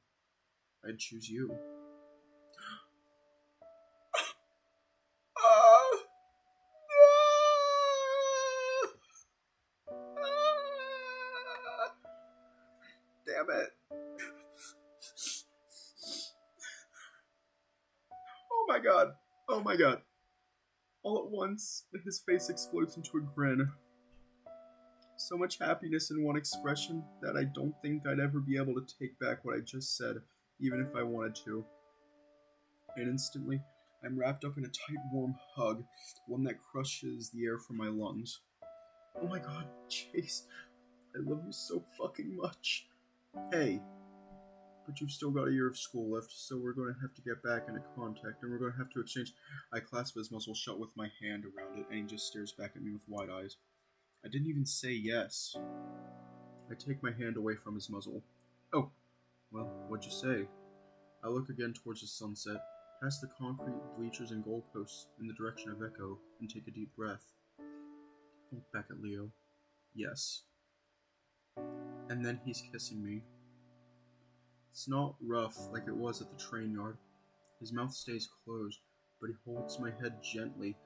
A: I'd choose you. Damn it. Oh my god. Oh my god. All at once, his face explodes into a grin. So much happiness in one expression that I don't think I'd ever be able to take back what I just said, even if I wanted to. And instantly, I'm wrapped up in a tight, warm hug, one that crushes the air from my lungs. Oh my god, Chase, I love you so fucking much. Hey, but you've still got a year of school left, so we're going to have to get back into contact, and we're going to have to exchange. I clasp his muzzle shut with my hand around it, and he just stares back at me with wide eyes. I didn't even say yes. I take my hand away from his muzzle. Oh, well, what'd you say? I look again towards the sunset, past the concrete bleachers and goalposts in the direction of Echo, and take a deep breath. Look back at Leo. Yes. And then he's kissing me. It's not rough like it was at the train yard. His mouth stays closed, but he holds my head gently,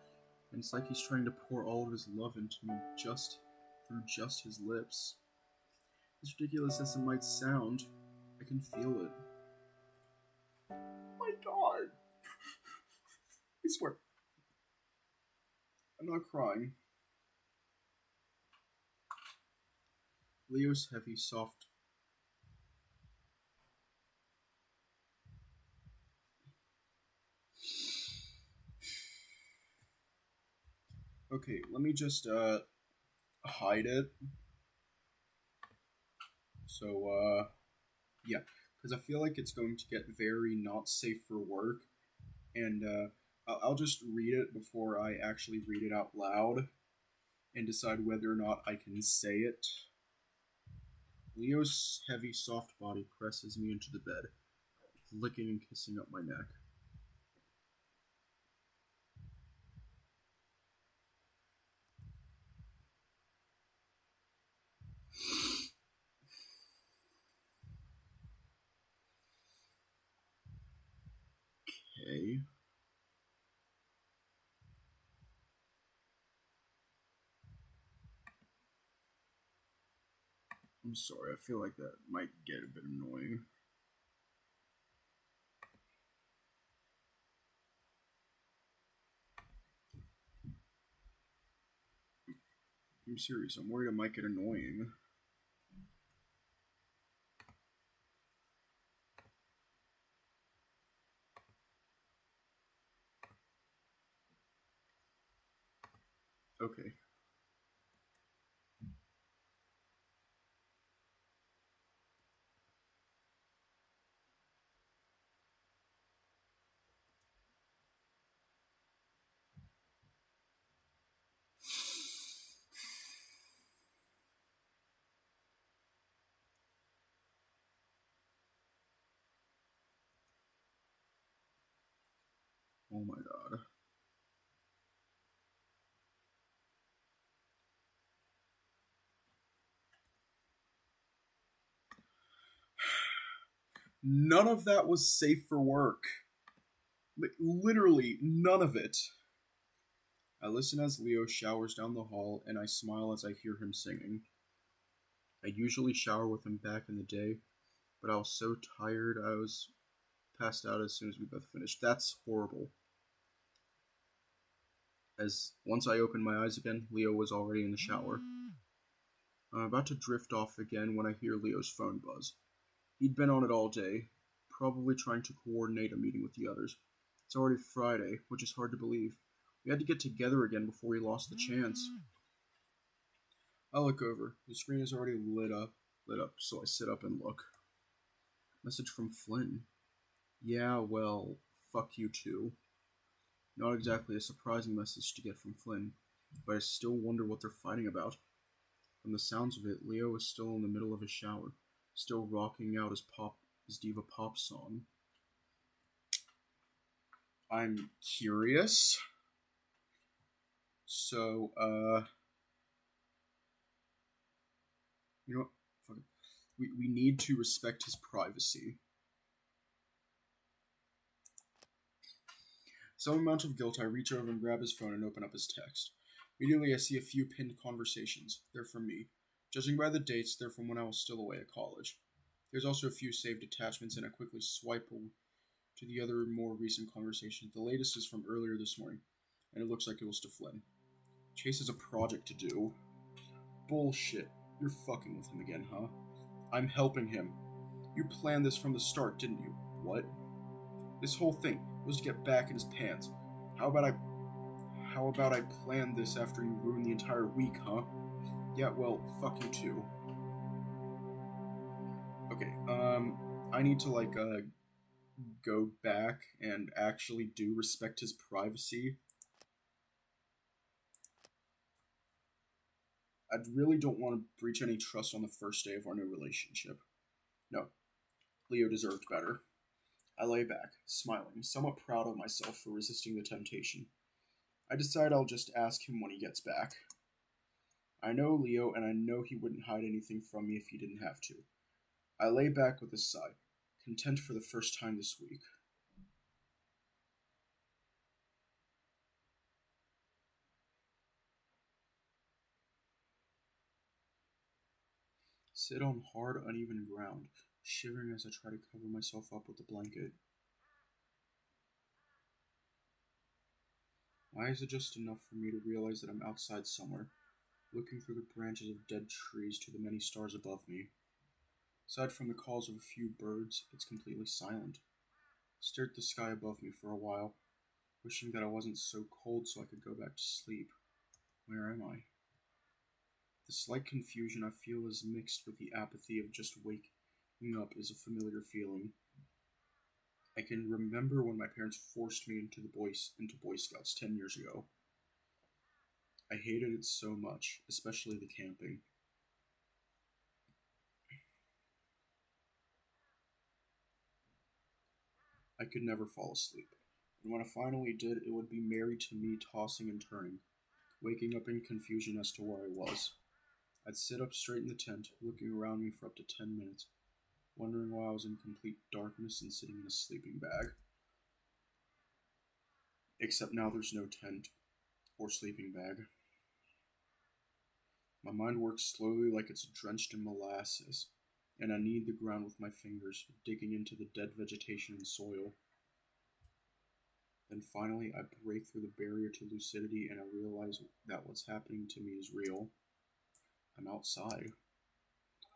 A: and it's like he's trying to pour all of his love into me just through just his lips. As ridiculous as it might sound, I can feel it. My god! I swear. I'm not crying. Leo's heavy, soft. Okay, let me just hide it. So yeah, because I feel like it's going to get very not safe for work, and I'll just read it before I actually read it out loud and decide whether or not I can say it. Leo's heavy, soft body presses me into the bed, licking and kissing up my neck. I'm sorry, I feel like that might get a bit annoying. I'm serious, I'm worried it might get annoying. Okay. Oh my god. None of that was safe for work. Like, literally, none of it. I listen as Leo showers down the hall, and I smile as I hear him singing. I usually shower with him back in the day, but I was so tired I was passed out as soon as we both finished. That's horrible. As once I opened my eyes again, Leo was already in the shower. I'm about to drift off again when I hear Leo's phone buzz. He'd been on it all day, probably trying to coordinate a meeting with the others. It's already Friday, which is hard to believe. We had to get together again before we lost the chance. I look over. The screen is already lit up, so I sit up and look. Message from Flynn. Yeah, well, fuck you too. Not exactly a surprising message to get from Flynn, but I still wonder what they're fighting about. From the sounds of it, Leo is still in the middle of his shower, still rocking out his diva pop song. I'm curious. So, you know what? Fuck it. We need to respect his privacy. Some amount of guilt, I reach over and grab his phone and open up his text. Immediately, I see a few pinned conversations. They're from me. Judging by the dates, they're from when I was still away at college. There's also a few saved attachments, and I quickly swipe to the other more recent conversations. The latest is from earlier this morning, and it looks like it was to Flynn. Chase has a project to do. Bullshit. You're fucking with him again, huh? I'm helping him. You planned this from the start, didn't you? What? This whole thing was to get back in his pants. How about I planned this after you ruined the entire week, huh? Yeah, well, fuck you too. Okay, I need to go back and actually do respect his privacy. I really don't want to breach any trust on the first day of our new relationship. No, Leo deserved better. I lay back, smiling, somewhat proud of myself for resisting the temptation. I decide I'll just ask him when he gets back. I know Leo, and I know he wouldn't hide anything from me if he didn't have to. I lay back with a sigh, content for the first time this week. Sit on hard, uneven ground, shivering as I try to cover myself up with the blanket. Why is it just enough for me to realize that I'm outside somewhere, looking through the branches of dead trees to the many stars above me? Aside from the calls of a few birds, it's completely silent. I stared at the sky above me for a while, wishing that I wasn't so cold so I could go back to sleep. Where am I? The slight confusion I feel is mixed with the apathy of just waking up is a familiar feeling. I can remember when my parents forced me into Boy Scouts 10 years ago. I hated it so much, especially the camping. I could never fall asleep, and when I finally did, it would be married to me tossing and turning, waking up in confusion as to where I was. I'd sit up straight in the tent, looking around me for up to 10 minutes, wondering why I was in complete darkness and sitting in a sleeping bag. Except now there's no tent or sleeping bag. My mind works slowly like it's drenched in molasses, and I knead the ground with my fingers, digging into the dead vegetation and soil. Then finally, I break through the barrier to lucidity and I realize that what's happening to me is real. I'm outside.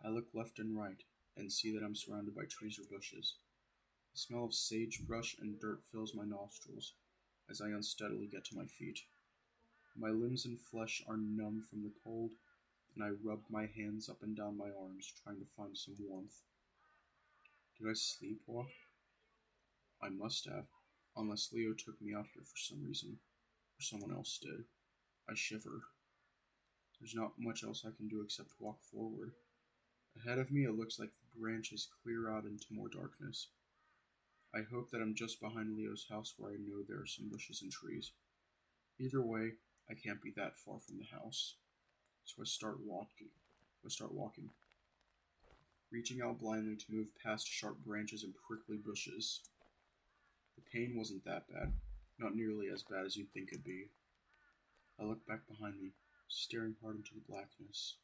A: I look left and right and see that I'm surrounded by trees or bushes. The smell of sagebrush and dirt fills my nostrils as I unsteadily get to my feet. My limbs and flesh are numb from the cold, and I rub my hands up and down my arms, trying to find some warmth. Did I sleepwalk? I must have, unless Leo took me out here for some reason, or someone else did. I shiver. There's not much else I can do except walk forward. Ahead of me, it looks like the branches clear out into more darkness. I hope that I'm just behind Leo's house where I know there are some bushes and trees. Either way, I can't be that far from the house. So I start walking, reaching out blindly to move past sharp branches and prickly bushes. The pain wasn't that bad, not nearly as bad as you'd think it'd be. I look back behind me, staring hard into the blackness.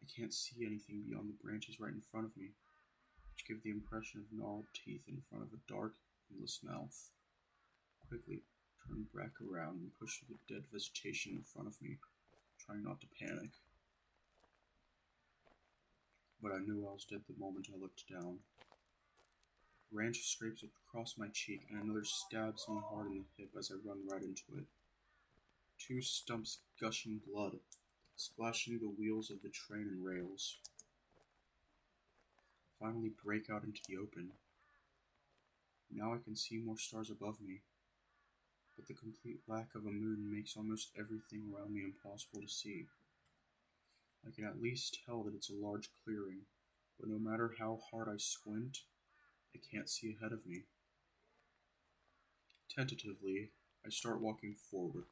A: I can't see anything beyond the branches right in front of me, which give the impression of gnarled teeth in front of a dark, endless mouth. Quickly, turn back around and push through the dead vegetation in front of me, trying not to panic. But I knew I was dead the moment I looked down. A branch scrapes across my cheek and another stabs me hard in the hip as I run right into it. Two stumps gushing blood, splashing the wheels of the train and rails. Finally break out into the open. Now I can see more stars above me, but the complete lack of a moon makes almost everything around me impossible to see. I can at least tell that it's a large clearing, but no matter how hard I squint, I can't see ahead of me. Tentatively, I start walking forward,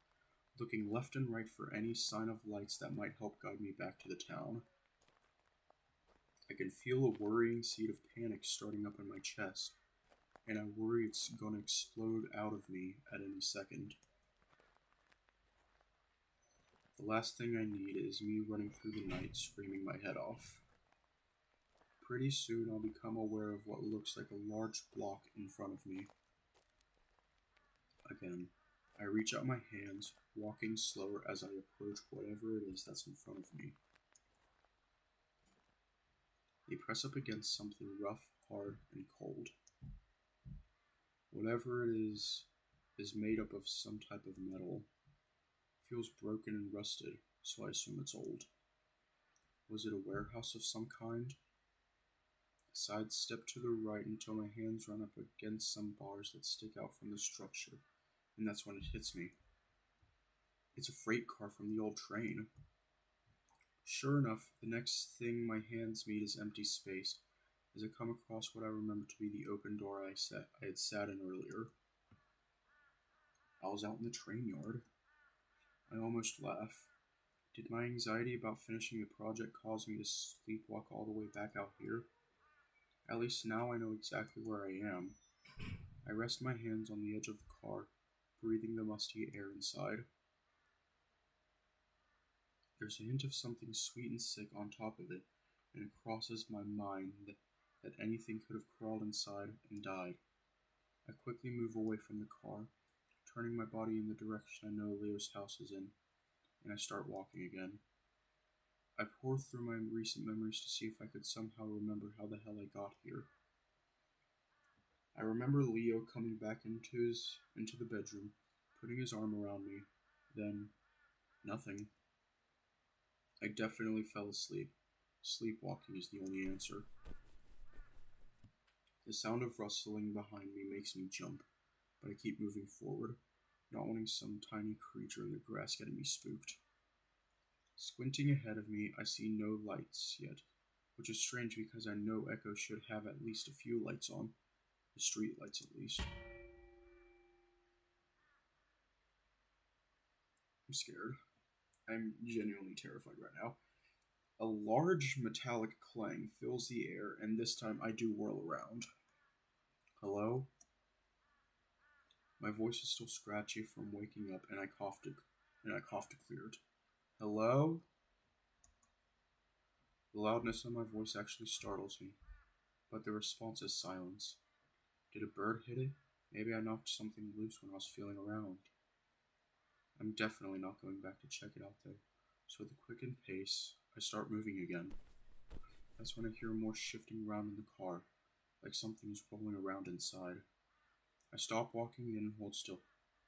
A: looking left and right for any sign of lights that might help guide me back to the town. I can feel a worrying seed of panic starting up in my chest, and I worry it's gonna explode out of me at any second. The last thing I need is me running through the night screaming my head off. Pretty soon I'll become aware of what looks like a large block in front of me. Again, I reach out my hands, walking slower as I approach whatever it is that's in front of me. They press up against something rough, hard, and cold. Whatever it is made up of some type of metal. Feels broken and rusted, so I assume it's old. Was it a warehouse of some kind? I sidestep to the right until my hands run up against some bars that stick out from the structure, and that's when it hits me. It's a freight car from the old train. Sure enough, the next thing my hands meet is empty space, as I come across what I remember to be the open door I had sat in earlier. I was out in the train yard. I almost laugh. Did my anxiety about finishing the project cause me to sleepwalk all the way back out here? At least now I know exactly where I am. I rest my hands on the edge of the car, breathing the musty air inside. There's a hint of something sweet and sick on top of it, and it crosses my mind that anything could have crawled inside and died. I quickly move away from the car, turning my body in the direction I know Leo's house is in, and I start walking again. I pour through my recent memories to see if I could somehow remember how the hell I got here. I remember Leo coming back into the bedroom, putting his arm around me, then nothing. I definitely fell asleep. Sleepwalking is the only answer. The sound of rustling behind me makes me jump, but I keep moving forward, not wanting some tiny creature in the grass getting me spooked. Squinting ahead of me, I see no lights yet, which is strange because I know Echo should have at least a few lights on. The street lights, at least. I'm scared. I'm genuinely terrified right now. A large metallic clang fills the air, and this time I do whirl around. Hello? My voice is still scratchy from waking up, and I cough to clear it. Hello? The loudness of my voice actually startles me, but the response is silence. Did a bird hit it? Maybe I knocked something loose when I was feeling around. I'm definitely not going back to check it out though, so with a quickened pace, I start moving again. That's when I hear more shifting around in the car, like something is rolling around inside. I stop walking in and hold still,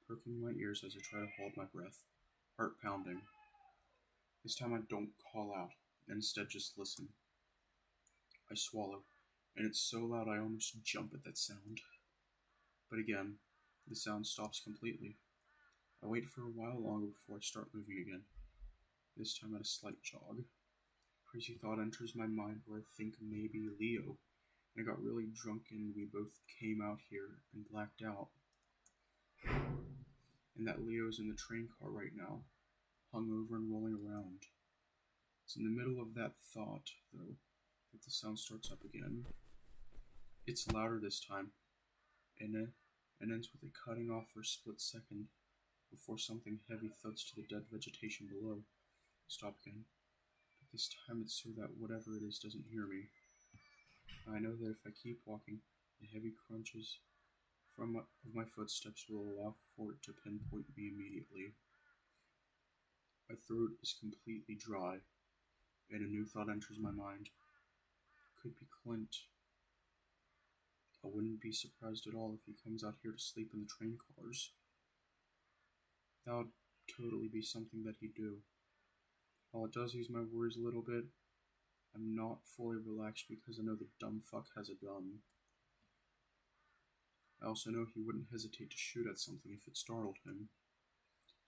A: perking my ears as I try to hold my breath, heart pounding. This time I don't call out, and instead just listen. I swallow, and it's so loud I almost jump at that sound. But again, the sound stops completely. I wait for a while longer before I start moving again, this time at a slight jog. A crazy thought enters my mind where I think maybe Leo, and I got really drunk and we both came out here and blacked out. And that Leo's in the train car right now, hung over and rolling around. It's in the middle of that thought, though, that the sound starts up again. It's louder this time, and ends with it cutting off for a split second before something heavy thuds to the dead vegetation below. Stop again, but this time it's so that whatever it is doesn't hear me. I know that if I keep walking, the heavy crunches of my footsteps will allow for it to pinpoint me immediately. My throat is completely dry, and a new thought enters my mind. Could be Clint. I wouldn't be surprised at all if he comes out here to sleep in the train cars. That would totally be something that he'd do. While it does ease my worries a little bit, I'm not fully relaxed because I know the dumb fuck has a gun. I also know he wouldn't hesitate to shoot at something if it startled him.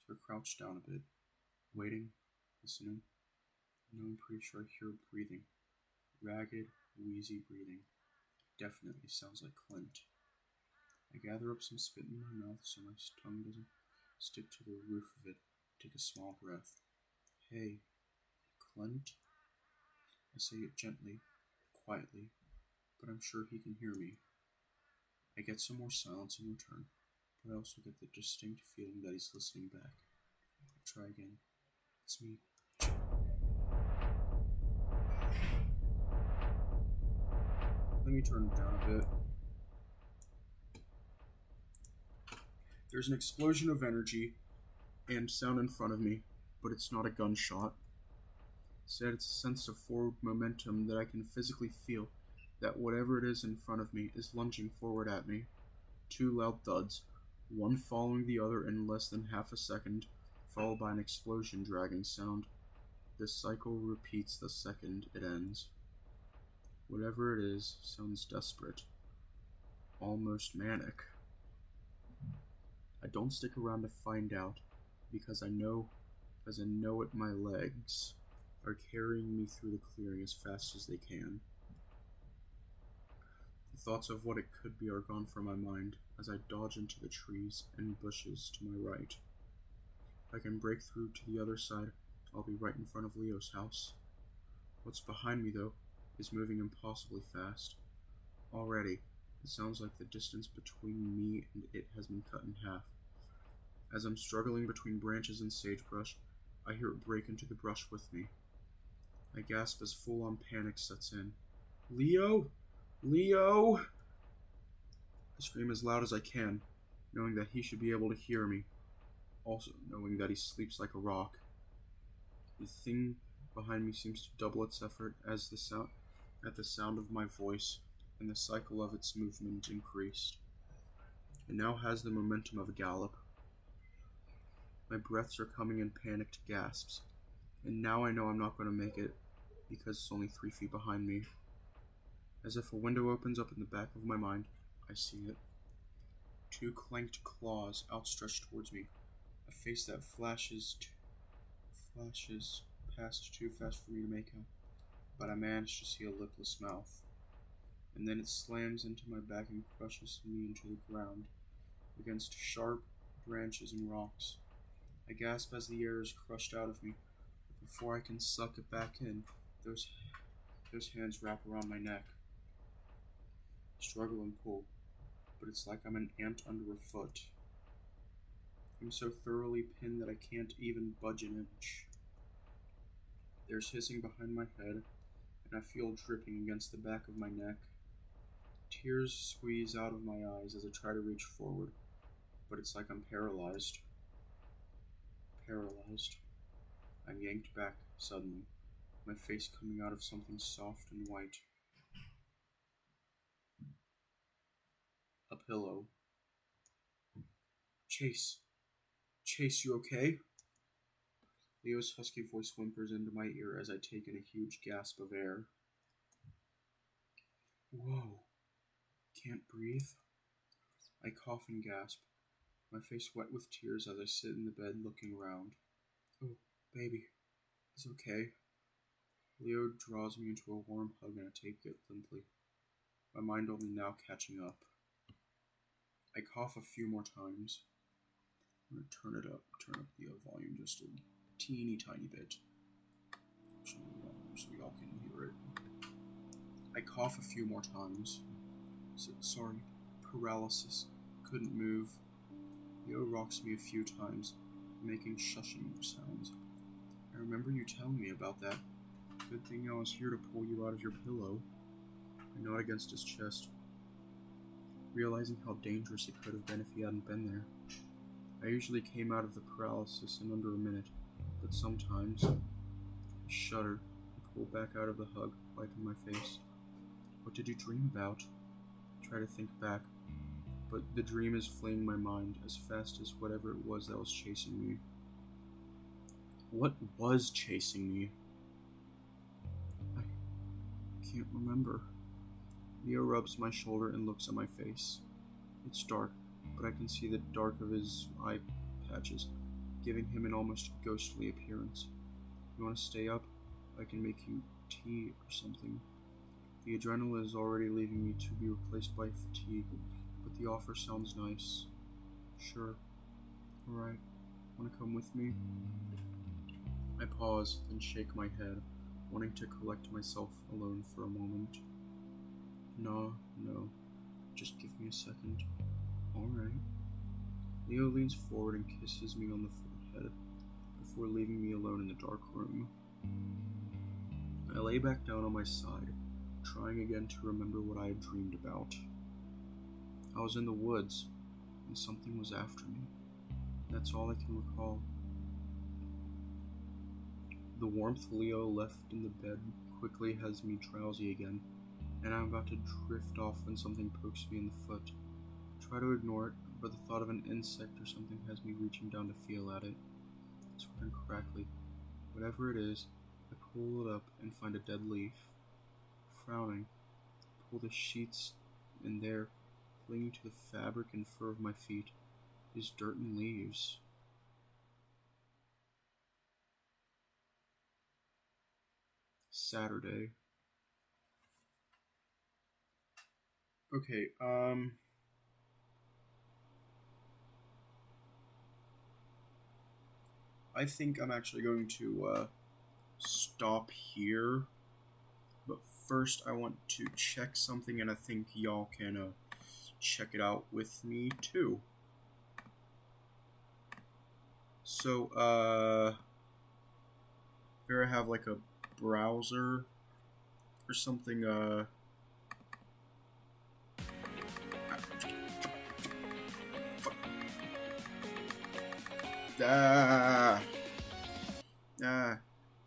A: So I crouch down a bit, waiting, listening. No, I'm pretty sure I hear breathing. Ragged, wheezy breathing. Definitely sounds like Clint. I gather up some spit in my mouth so my tongue doesn't stick to the roof of it. Take a small breath. Hey, Clint? I say it gently, quietly, but I'm sure he can hear me. I get some more silence in return, but I also get the distinct feeling that he's listening back. I try again. It's me. Let me turn it down a bit. There's an explosion of energy and sound in front of me, but it's not a gunshot. Instead, it's a sense of forward momentum that I can physically feel that whatever it is in front of me is lunging forward at me. Two loud thuds, one following the other in less than half a second, followed by an explosion dragging sound. This cycle repeats the second it ends. Whatever it is sounds desperate, almost manic. I don't stick around to find out, because I know it my legs are carrying me through the clearing as fast as they can. The thoughts of what it could be are gone from my mind as I dodge into the trees and bushes to my right. If I can break through to the other side, I'll be right in front of Leo's house. What's behind me, though, is moving impossibly fast. Already, it sounds like the distance between me and it has been cut in half. As I'm struggling between branches and sagebrush, I hear it break into the brush with me. I gasp as full-on panic sets in. Leo? Leo! I scream as loud as I can, knowing that he should be able to hear me, also knowing that he sleeps like a rock. The thing behind me seems to double its effort at the sound of my voice, and the cycle of its movement increased. It now has the momentum of a gallop. My breaths are coming in panicked gasps, and now I know I'm not going to make it, because it's only 3 feet behind me. As if a window opens up in the back of my mind, I see it. 2 clanked claws outstretched towards me, a face that flashes past too fast for me to make out, but I manage to see a lipless mouth. And then it slams into my back and crushes me into the ground, against sharp branches and rocks. I gasp as the air is crushed out of me, but before I can suck it back in, those hands wrap around my neck. I struggle and pull, but it's like I'm an ant under a foot. I'm so thoroughly pinned that I can't even budge an inch. There's hissing behind my head, and I feel dripping against the back of my neck. Tears squeeze out of my eyes as I try to reach forward, but it's like I'm paralyzed. Paralyzed. I'm yanked back suddenly, my face coming out of something soft and white. A pillow. Chase. Chase, you okay? Leo's husky voice whimpers into my ear as I take in a huge gasp of air. Whoa. Can't breathe? I cough and gasp, my face wet with tears as I sit in the bed looking around. Oh, baby. It's okay. Leo draws me into a warm hug and I take it limply, my mind only now catching up. I cough a few more times. I'm going to turn up the volume just a teeny tiny bit, so y'all can hear it. I cough a few more times. Sorry, paralysis, couldn't move. Leo rocks me a few times, making shushing sounds. I remember you telling me about that. Good thing I was here to pull you out of your pillow. I nod against his chest, realizing how dangerous it could have been if he hadn't been there. I usually came out of the paralysis in under a minute, but sometimes I shudder and pull back out of the hug, wiping my face. What did you dream about? I try to think back, but the dream is fleeing my mind as fast as whatever it was that was chasing me. What was chasing me? I can't remember. Leo rubs my shoulder and looks at my face. It's dark, but I can see the dark of his eye patches, giving him an almost ghostly appearance. You want to stay up? I can make you tea or something. The adrenaline is already leaving me to be replaced by fatigue, but the offer sounds nice. Sure. Alright. Want to come with me? I pause, then shake my head, wanting to collect myself alone for a moment. No. Just give me a second. Alright. Leo leans forward and kisses me on the forehead before leaving me alone in the dark room. I lay back down on my side, trying again to remember what I had dreamed about. I was in the woods, and something was after me. That's all I can recall. The warmth Leo left in the bed quickly has me drowsy again, and I'm about to drift off when something pokes me in the foot. I try to ignore it, but the thought of an insect or something has me reaching down to feel at it. It's hard and crackly. Whatever it is, I pull it up and find a dead leaf. Frowning, I pull the sheets, and there, clinging to the fabric and fur of my feet, is dirt and leaves. Saturday. Okay, I think I'm actually going to, stop here. But first, I want to check something, and I think y'all can, check it out with me, too. So, here I have, like, a browser or something,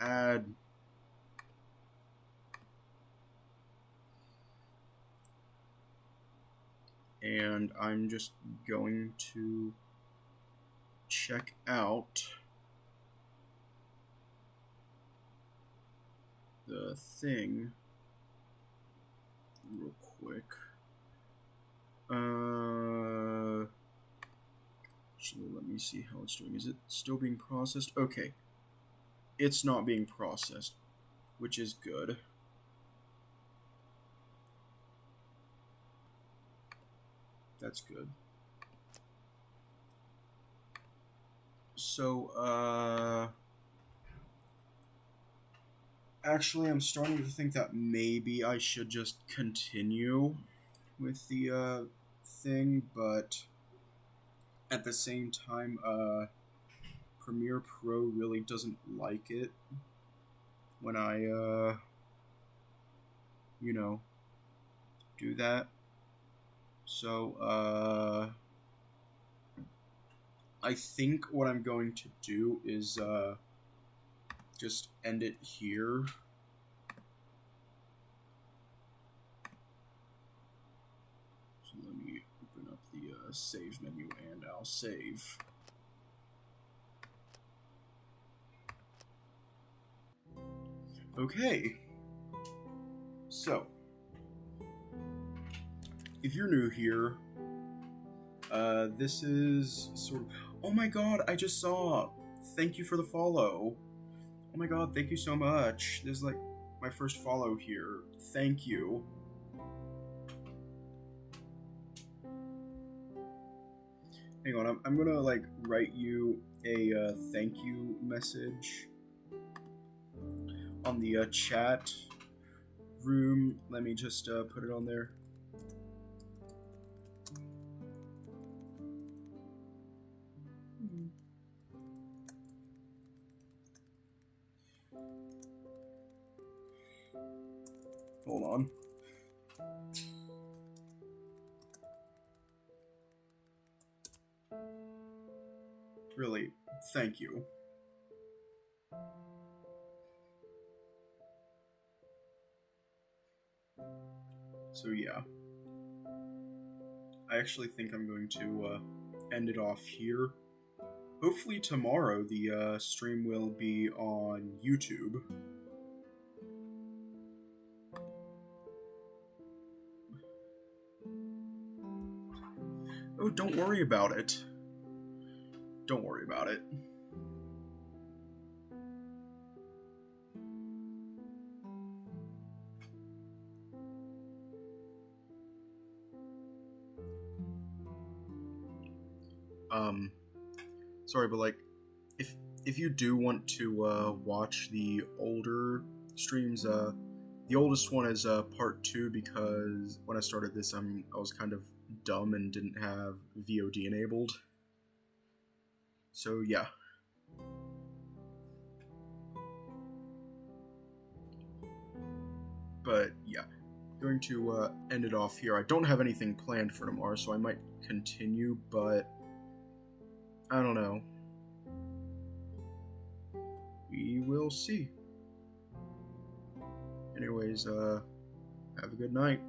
A: add. And I'm just going to check out the thing real quick. Actually, let me see how it's doing. Is it still being processed? Okay. It's not being processed, which is good. That's good. So, actually, I'm starting to think that maybe I should just continue with the, thing, but at the same time, Premiere Pro really doesn't like it when I, you know, do that. So, I think what I'm going to do is, just end it here. So let me open up the save menu and I'll save. Okay. So, if you're new here, this is sort of... Oh my god, I just saw! Thank you for the follow. Oh my god, thank you so much. This is like my first follow here. Thank you. Hang on, I'm gonna like write you a thank you message on the chat room. Let me just put it on there. Hold on. Really, thank you. So yeah. I actually think I'm going to end it off here. Hopefully tomorrow the stream will be on YouTube. Oh, don't worry about it. Don't worry about it. Sorry, but like, if you do want to watch the older streams, the oldest one is part 2 because when I started this, I was kind of dumb and didn't have VOD enabled. So yeah. But yeah, going to end it off here. I don't have anything planned for tomorrow, so I might continue, but I don't know. We will see. Anyways, have a good night.